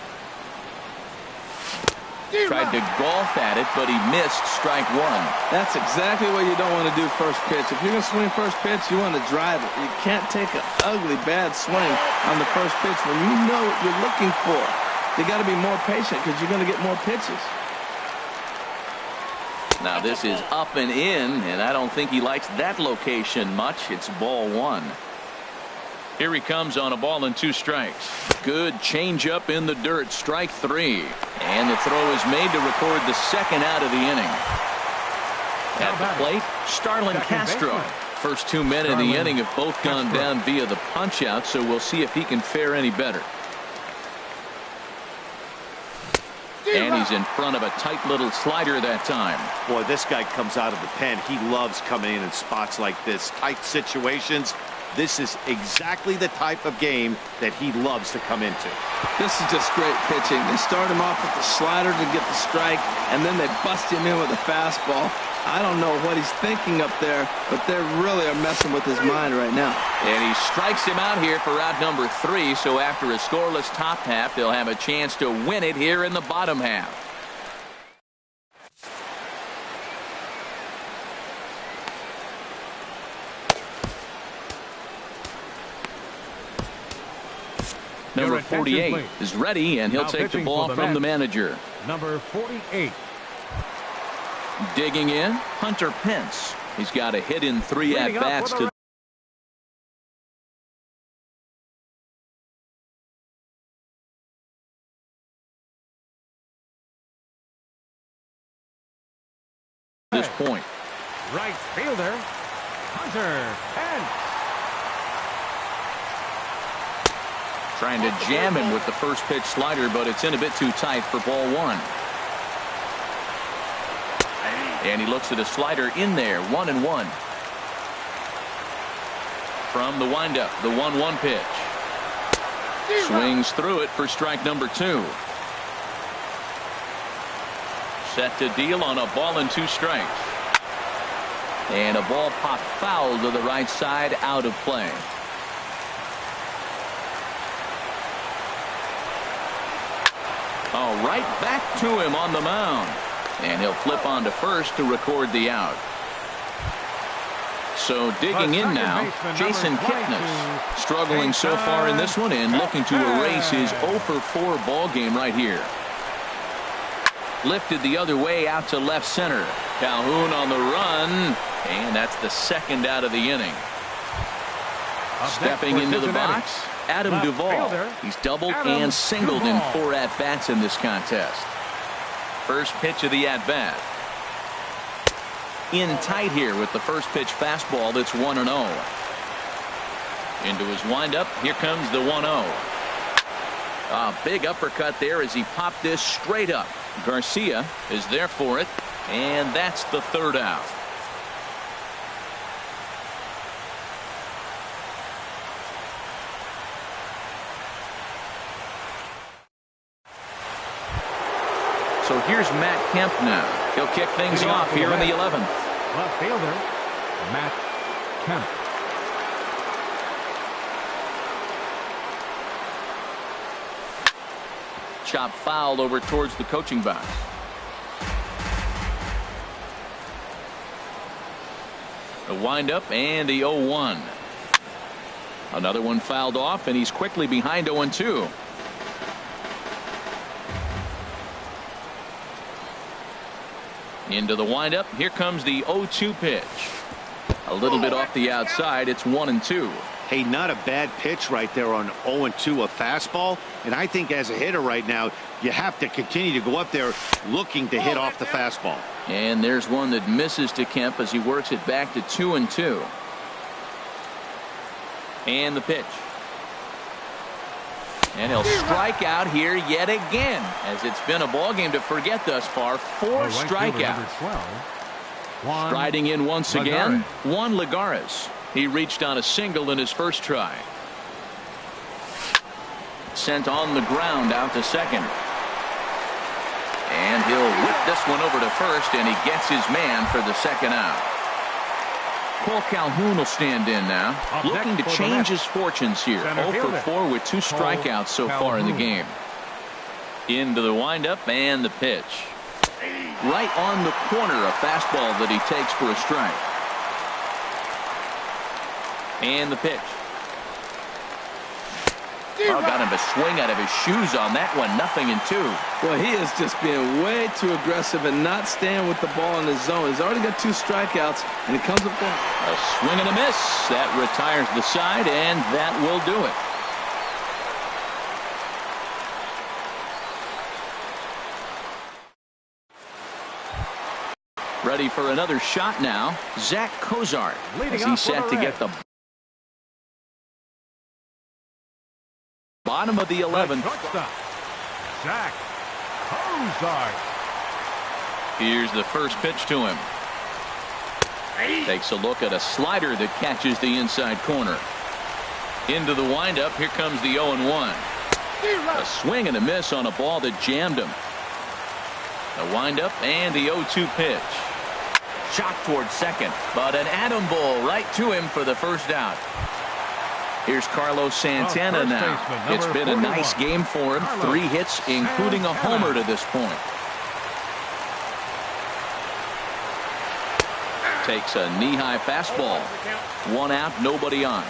Tried to golf at it, but he missed strike one. That's exactly what you don't want to do first pitch. If you're going to swing first pitch, you want to drive it. You can't take an ugly, bad swing on the first pitch when you know what you're looking for. You got to be more patient because you're going to get more pitches. Now this is up and in, and I don't think he likes that location much. It's ball one. Here he comes on a ball and two strikes. Good changeup in the dirt, strike three. And the throw is made to record the second out of the inning. At the plate, Starlin Castro. First 2 men in the inning have both gone down via the punch out, so we'll see if he can fare any better. And he's in front of a tight little slider that time. Boy, this guy comes out of the pen. He loves coming in spots like this, tight situations. This is exactly the type of game that he loves to come into. This is just great pitching. They start him off with the slider to get the strike, and then they bust him in with a fastball. I don't know what he's thinking up there, but they really are messing with his mind right now. And he strikes him out here for out number 3, so after a scoreless top half, they'll have a chance to win it here in the bottom half. Number 48 is ready, and he'll take the ball from the manager. Number 48. Digging in, Hunter Pence. He's got a hit in 3 at-bats to this point. Right fielder, Hunter Pence. Trying to jam him with the first pitch slider, but it's in a bit too tight for ball one. And he looks at a slider in there, 1-1. From the windup, the 1-1 pitch. Swings through it for strike number 2. Set to deal on a ball and 2 strikes. And a ball popped foul to the right side, out of play. Oh, right back to him on the mound. And he'll flip on to first to record the out. So digging in now, Jason Kipnis struggling so far in this one and looking to erase his 0 for 4 ball game right here. Lifted the other way out to left center. Calhoun on the run, and that's the second out of the inning. Stepping into the box, Adam Duvall. He's doubled and singled in 4 at-bats in this contest. First pitch of the at-bat. In tight here with the first pitch fastball that's 1-0. Into his windup, here comes the 1-0. A big uppercut there as he popped this straight up. Garcia is there for it, and that's the third out. So here's Matt Kemp now. He'll kick things off here in the 11th. Left fielder, Matt Kemp. Chop fouled over towards the coaching box. The windup and the 0-1. Another one fouled off, and he's quickly behind 0-2. Into the windup. Here comes the 0-2 pitch. A little bit off the outside. It's 1-2. Hey, not a bad pitch right there on 0-2, a fastball. And I think as a hitter right now, you have to continue to go up there looking to hit off the fastball. And there's one that misses to Kemp as he works it back to 2-2. And the pitch. And he'll strike out here yet again, as it's been a ball game to forget thus far. 4 strikeouts. Striding in once again, Juan Lagares. He reached on a single in his first try. Sent on the ground out to second. And he'll whip this one over to first, and he gets his man for the second out. Cole Calhoun will stand in now, looking to change his fortunes here. 0 for 4 with 2 strikeouts so far in the game. Into the windup and the pitch. Right on the corner, a fastball that he takes for a strike. And the pitch. Oh, got him to swing out of his shoes on that one. 0-2. Well, he is just being way too aggressive and not staying with the ball in his zone. He's already got 2 strikeouts, and he comes up there. A swing and a miss. That retires the side, and that will do it. Ready for another shot now. Zach Cozart, as he's set to get the bottom of the 11th. Zach Cozart. Here's the first pitch to him. Takes a look at a slider that catches the inside corner. Into the windup. Here comes the 0-1. A swing and a miss on a ball that jammed him. The windup and the 0-2 pitch. Shot towards second, but an atom ball right to him for the first out. Here's Carlos Santana now. It's been a nice game for him. 3 hits, including a homer to this point. Takes a knee-high fastball. 1 out, nobody on.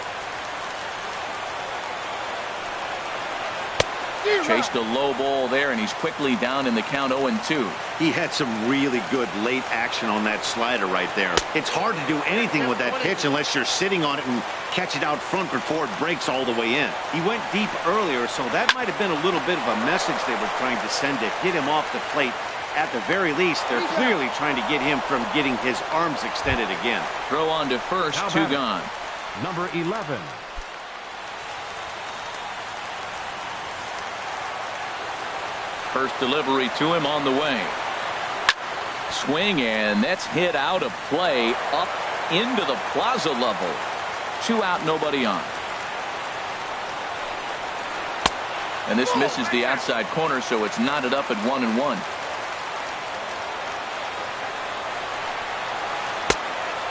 Chased a low ball there, and he's quickly down in the count 0-2. He had some really good late action on that slider right there. It's hard to do anything with that pitch unless you're sitting on it and catch it out front before it breaks all the way in. He went deep earlier, so that might have been a little bit of a message they were trying to send to get him off the plate. At the very least, they're clearly trying to get him from getting his arms extended again. Throw on to first, 2 gone. Number 11. First delivery to him on the way. Swing, and that's hit out of play up into the plaza level. 2 out, nobody on. And this misses the outside corner, so it's knotted up at 1-1.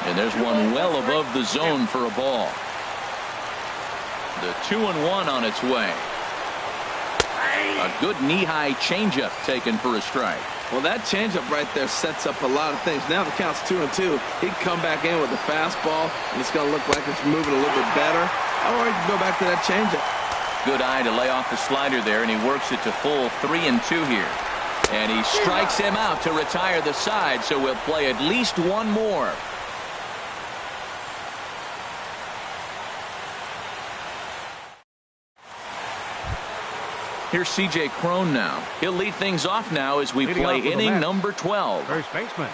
And there's one well above the zone for a ball. The 2-1 on its way. A good knee-high changeup taken for a strike. Well, that changeup right there sets up a lot of things. Now the count's 2-2. He'd come back in with a fastball, and it's going to look like it's moving a little bit better. Or he can go back to that changeup. Good eye to lay off the slider there, and he works it to full 3-2 here. And he strikes him out to retire the side, so we'll play at least one more. Here's C.J. Cron now. He'll lead things off now as we play inning number 12. First baseman,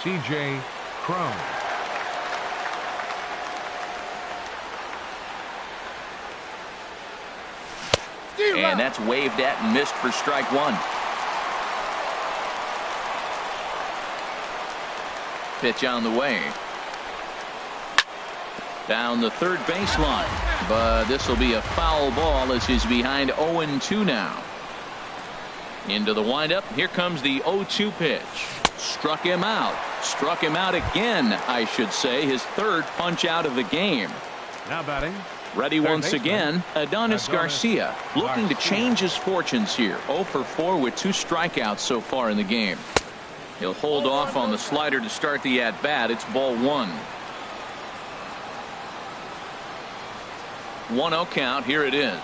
C.J. Cron. And that's waved at and missed for strike one. Pitch on the way. Down the third baseline. But this will be a foul ball as he's behind 0-2 now. Into the windup. Here comes the 0-2 pitch. Struck him out. Struck him out again, I should say. His third punch out of the game. Now batting. Ready once again, Adonis Garcia, looking to change his fortunes here. 0 for 4 with 2 strikeouts so far in the game. He'll hold off on the slider to start the at-bat. It's ball 1. 1-0 count. Here it is.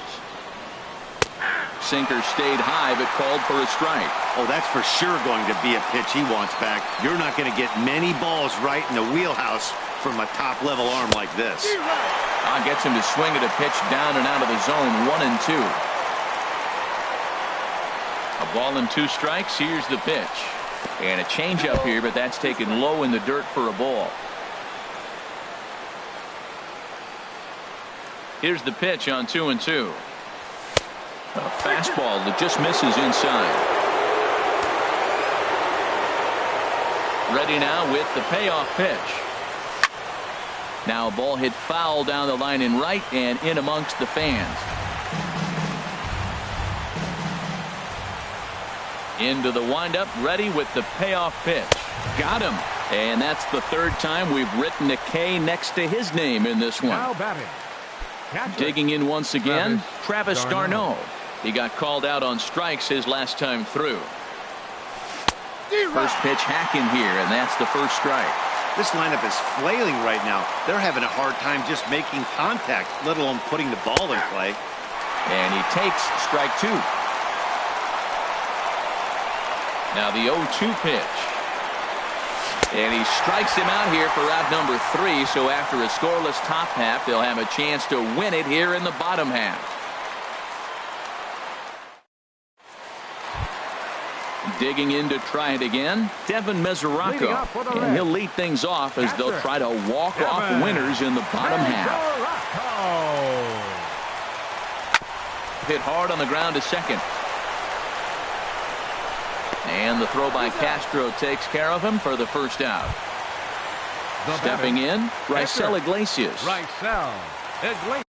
Sinker stayed high but called for a strike. Oh, that's for sure going to be a pitch he wants back. You're not going to get many balls right in the wheelhouse from a top-level arm like this. Gets him to swing at a pitch down and out of the zone. 1-2. A ball and 2 strikes. Here's the pitch. And a changeup here, but that's taken low in the dirt for a ball. Here's the pitch on 2-2. A fastball that just misses inside. Ready now with the payoff pitch. Now a ball hit foul down the line in right and in amongst the fans. Into the windup, ready with the payoff pitch. Got him. And that's the third time we've written a K next to his name in this one. Now batting. Digging in once again, Travis d'Arnaud. He got called out on strikes his last time through. First pitch hacking here, and that's the first strike. This lineup is flailing right now. They're having a hard time just making contact, let alone putting the ball in play. And he takes strike 2. Now the 0-2 pitch. And he strikes him out here for out number 3. So after a scoreless top half, they'll have a chance to win it here in the bottom half. Digging in to try it again, Devin Mesoraco. And he'll lead things off as they'll try to walk off winners in the bottom half. Hit hard on the ground to second. And the throw by Castro takes care of him for the first out. Stepping in, Raisel Iglesias. Raisel Iglesias.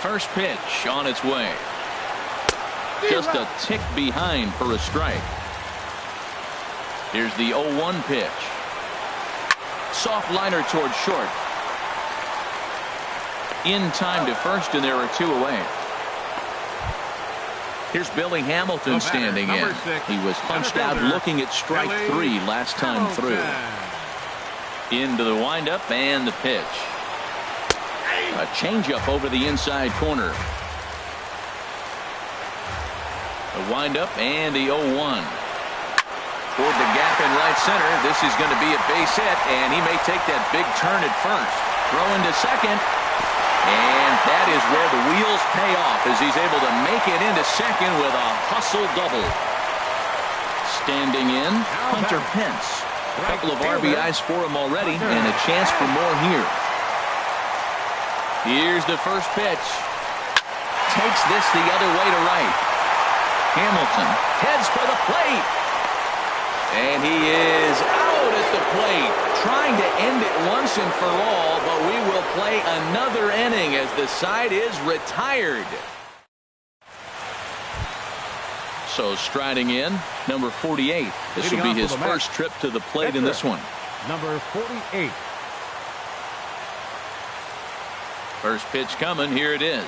First pitch on its way. Just a tick behind for a strike. Here's the 0-1 pitch. Soft liner towards short. In time to first, and there are 2 away. Here's Billy Hamilton standing in. He was punched out looking at strike 3 last time through. Into the windup and the pitch. A changeup over the inside corner. The windup and the 0-1. Toward the gap in right center. This is going to be a base hit, and he may take that big turn at first. Throw into second. And that is where the wheels pay off as he's able to make it into second with a hustle double. Standing in, Hunter Pence. A couple of RBIs for him already, and a chance for more here. Here's the first pitch. Takes this the other way to right. Hamilton heads for the plate. And he is out at the plate, trying to end it once and for all, but we will play another inning as the side is retired. So striding in, number 48. This will be his first trip to the plate in this one. Number 48. First pitch coming. Here it is.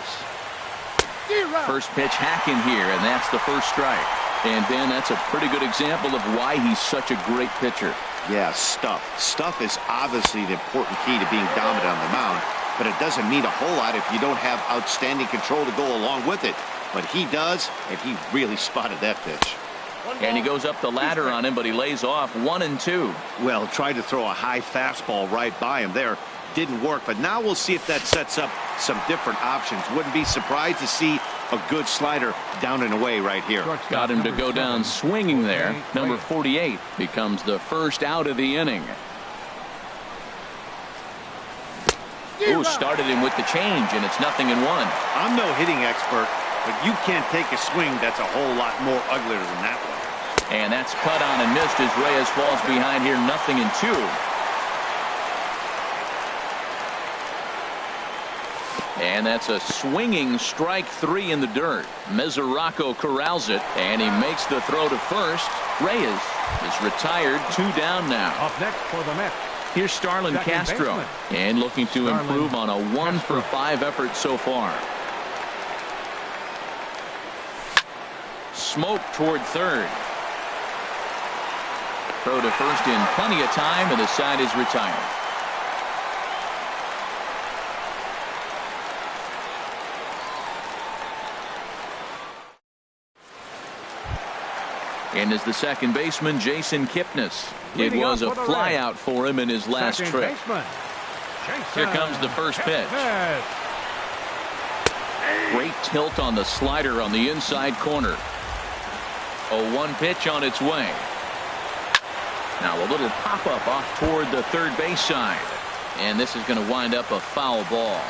First pitch hacking here, and that's the first strike. And Ben, that's a pretty good example of why he's such a great pitcher. Yeah, stuff. Stuff is obviously the important key to being dominant on the mound, but it doesn't mean a whole lot if you don't have outstanding control to go along with it. But he does, and he really spotted that pitch. And he goes up the ladder on him, but he lays off 1-2. Well, tried to throw a high fastball right by him there. Didn't work, but now we'll see if that sets up some different options. Wouldn't be surprised to see a good slider down and away right here. Got him to go down swinging there. Number 48 becomes the first out of the inning. Ooh, started him with the change, and it's 0-1. I'm no hitting expert, but you can't take a swing that's a whole lot more uglier than that one. And that's cut on and missed as Reyes falls behind here, 0-2. And that's a swinging strike 3 in the dirt. Mesoraco corrals it, and he makes the throw to first. Reyes is retired, 2 down now. Up next for the Mets. Here's Starlin Castro, and looking to improve on a 1-for-5 effort so far. Smoke toward third. Throw to first in plenty of time, and the side is retired. And as the second baseman, Jason Kipnis. It was a flyout for him in his last trip. Here comes the first pitch. Great tilt on the slider on the inside corner. 0-1 pitch on its way. Now a little pop-up off toward the third base side. And this is going to wind up a foul ball.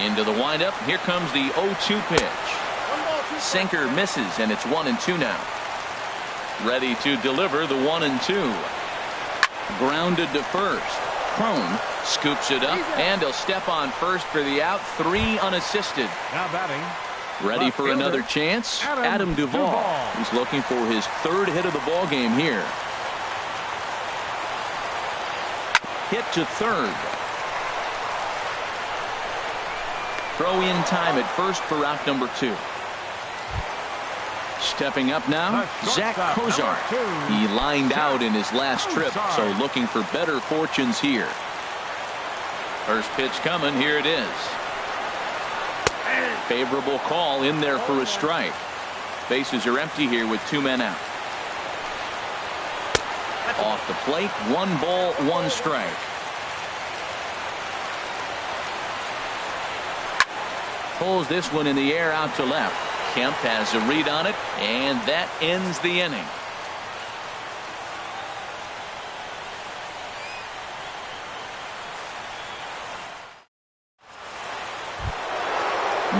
Into the windup. Here comes the 0-2 pitch. Sinker misses, and it's 1-2 now. Ready to deliver the 1-2. Grounded to first. Crone scoops it up, and he'll step on first for the out. 3 unassisted. Now batting. Ready for another chance. Adam Duvall. He's looking for his 3rd hit of the ball game here. Hit to third. Throw in time at first for out number 2. Stepping up now, Zach Kozar. He lined out in his last trip, so looking for better fortunes here. First pitch coming. Here it is. Favorable call in there for a strike. Bases are empty here with 2 men out. Off the plate, 1 ball, 1 strike. Pulls this one in the air out to left. Kemp has a read on it, and that ends the inning.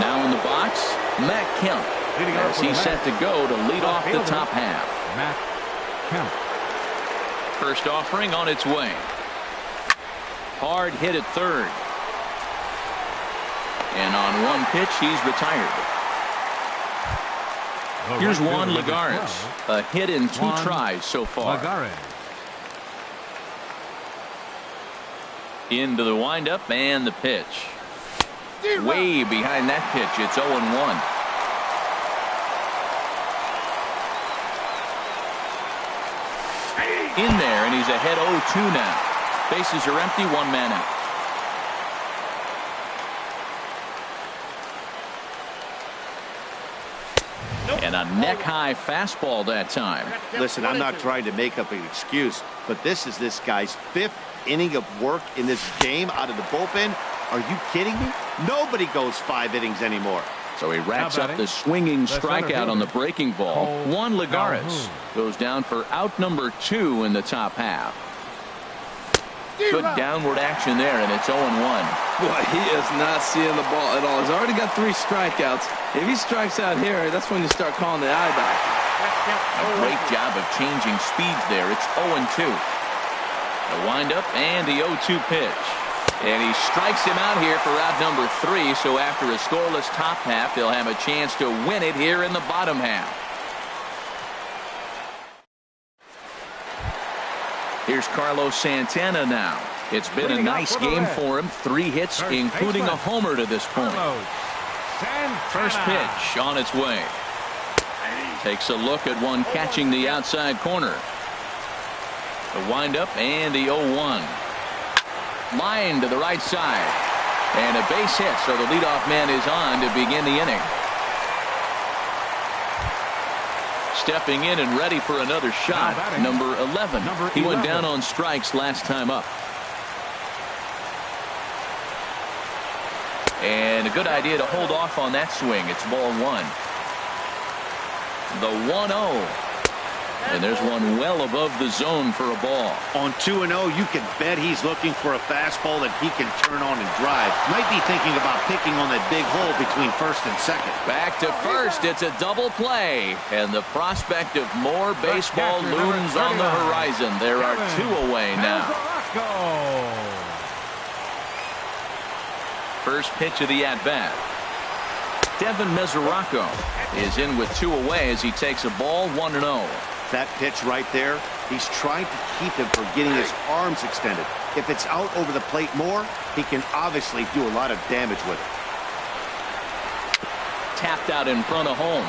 Now in the box, Matt Kemp, as he's set to go to lead off the top half. Matt Kemp. First offering on its way. Hard hit at third. And on 1 pitch, he's retired. Here's Juan Lagares. A hit in 2 tries so far. Into the windup and the pitch. Way behind that pitch. It's 0-1. In there, and he's ahead 0-2 now. Bases are empty, 1 man out. And a neck-high fastball that time. Listen, I'm not trying to make up an excuse, but this is this guy's 5th inning of work in this game out of the bullpen. Are you kidding me? Nobody goes 5 innings anymore. So he racks up the swinging strikeout on the breaking ball. Juan Lagares goes down for out number 2 in the top half. Good downward action there, and it's 0-1. Boy, he is not seeing the ball at all. He's already got 3 strikeouts. If he strikes out here, that's when you start calling the eye doctor. A great job of changing speeds there. It's 0-2. The windup and the 0-2 pitch. And he strikes him out here for out number 3. So after a scoreless top half, they'll have a chance to win it here in the bottom half. Here's Carlos Santana now. It's been a nice game for him. 3 hits, including a homer to this point. First pitch on its way. Takes a look at one catching the outside corner. The windup and the 0-1. Line to the right side. And a base hit, so the leadoff man is on to begin the inning. Stepping in and ready for another shot, number 11. He went down on strikes last time up. And a good idea to hold off on that swing. It's ball 1. The 1-0. And there's one well above the zone for a ball. On 2-0, you can bet he's looking for a fastball that he can turn on and drive. Might be thinking about picking on that big hole between first and second. Back to first. It's a double play. And the prospect of more baseball looms on the horizon. There are 2 away now. First pitch of the at-bat. Devin Mesoraco is in with 2 away as he takes a ball 1-0. That pitch right there, he's trying to keep him from getting his arms extended. If it's out over the plate more, he can obviously do a lot of damage with it. Tapped out in front of home.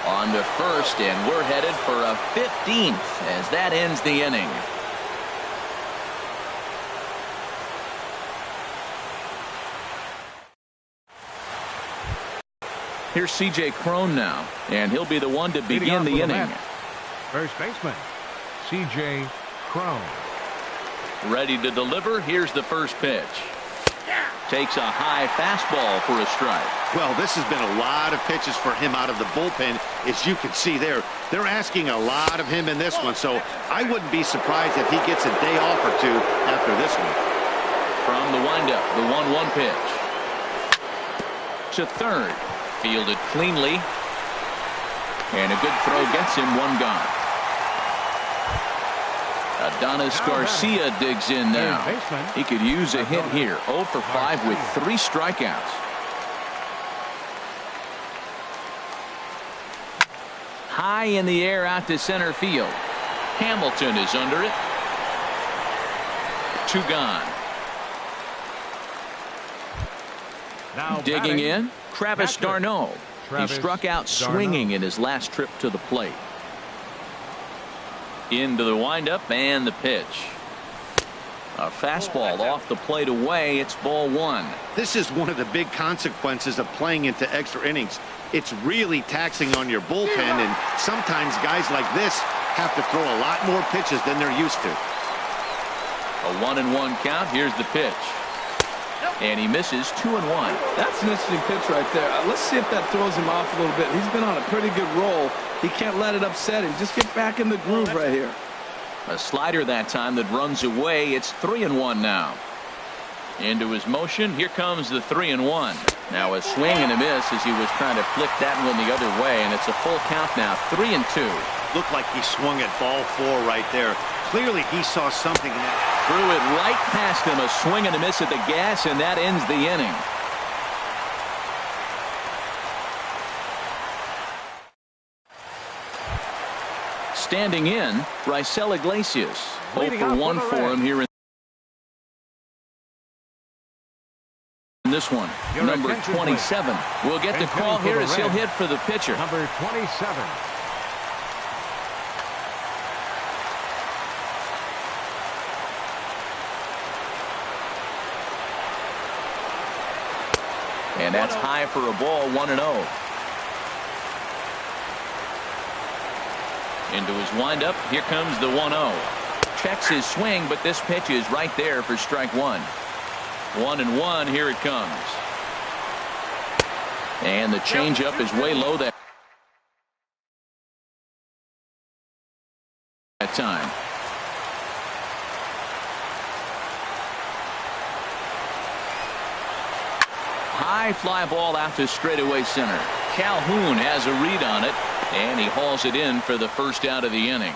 On to first, and we're headed for a 15th as that ends the inning. Here's C.J. Cron now, and he'll be the one to begin the inning. First baseman, C.J. Cron. Ready to deliver. Here's the first pitch. Takes a high fastball for a strike. Well, this has been a lot of pitches for him out of the bullpen. As you can see there, they're asking a lot of him in this one, so I wouldn't be surprised if he gets a day off or 2 after this one. From the windup, the 1-1 pitch. To third. Fielded cleanly. And a good throw gets him 1 gone. Adonis Garcia digs in now. He could use a hit here. 0 for 5 with 3 strikeouts. High in the air out to center field. Hamilton is under it. 2 gone. Now digging in, Travis catcher. d'Arnaud. He struck out swinging in his last trip to the plate. Into the windup and the pitch. A fastball off the plate away. It's ball 1. This is one of the big consequences of playing into extra innings. It's really taxing on your bullpen, and sometimes guys like this have to throw a lot more pitches than they're used to. A 1-1 count. Here's the pitch. And he misses 2-1. That's an interesting pitch right there. Let's see if that throws him off a little bit. He's been on a pretty good roll. He can't let it upset him. Just get back in the groove right here. A slider that time that runs away. It's 3-1 now. Into his motion. Here comes the 3-1. Now a swing and a miss as he was trying to flick that one the other way. And it's a full count now. 3-2. Looked like he swung at ball 4 right there. Clearly he saw something in that. Threw it right past him. A swing and a miss at the gas, and that ends the inning. Standing in, Raisel Iglesias. 0 for 1 for him here in this one. Number 27. We'll get the call here as he'll hit for the pitcher. Number 27. And that's high for a ball. 1-0. Into his windup. Here comes the 1-0. Checks his swing, but this pitch is right there for strike 1. 1-1. Here it comes. And the changeup is way low that time. high fly ball out to straightaway center. Calhoun has a read on it, and he hauls it in for the first out of the inning.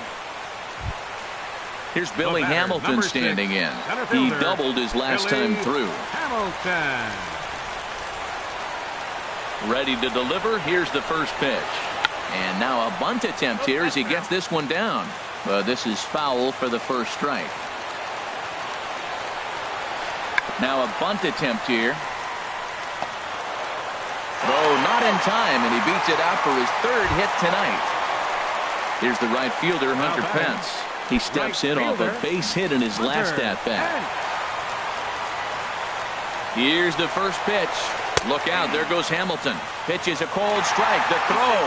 Here's Billy Hamilton standing in. He doubled his last time through. Hamilton. Ready to deliver. Here's the first pitch. And now a bunt attempt here as he gets this one down. But this is foul for the first strike. Now a bunt attempt here. Throw not in time, and he beats it out for his third hit tonight. Here's the right fielder, Hunter Pence. He steps in off a base hit in his last at-bat. Here's the first pitch. Look out, there goes Hamilton. Pitches a cold strike. The throw.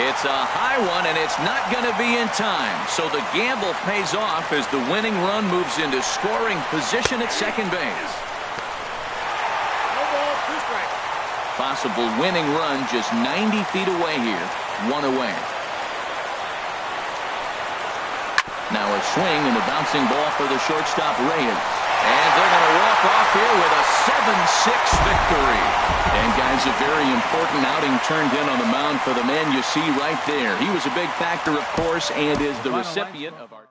It's a high one, and it's not going to be in time. So the gamble pays off as the winning run moves into scoring position at second base. Possible winning run just 90 feet away here. One away. Now a swing and a bouncing ball for the shortstop, Reyes. And they're going to walk off here with a 7-6 victory. And guys, a very important outing turned in on the mound for the man you see right there. He was a big factor, of course, and is the recipient of our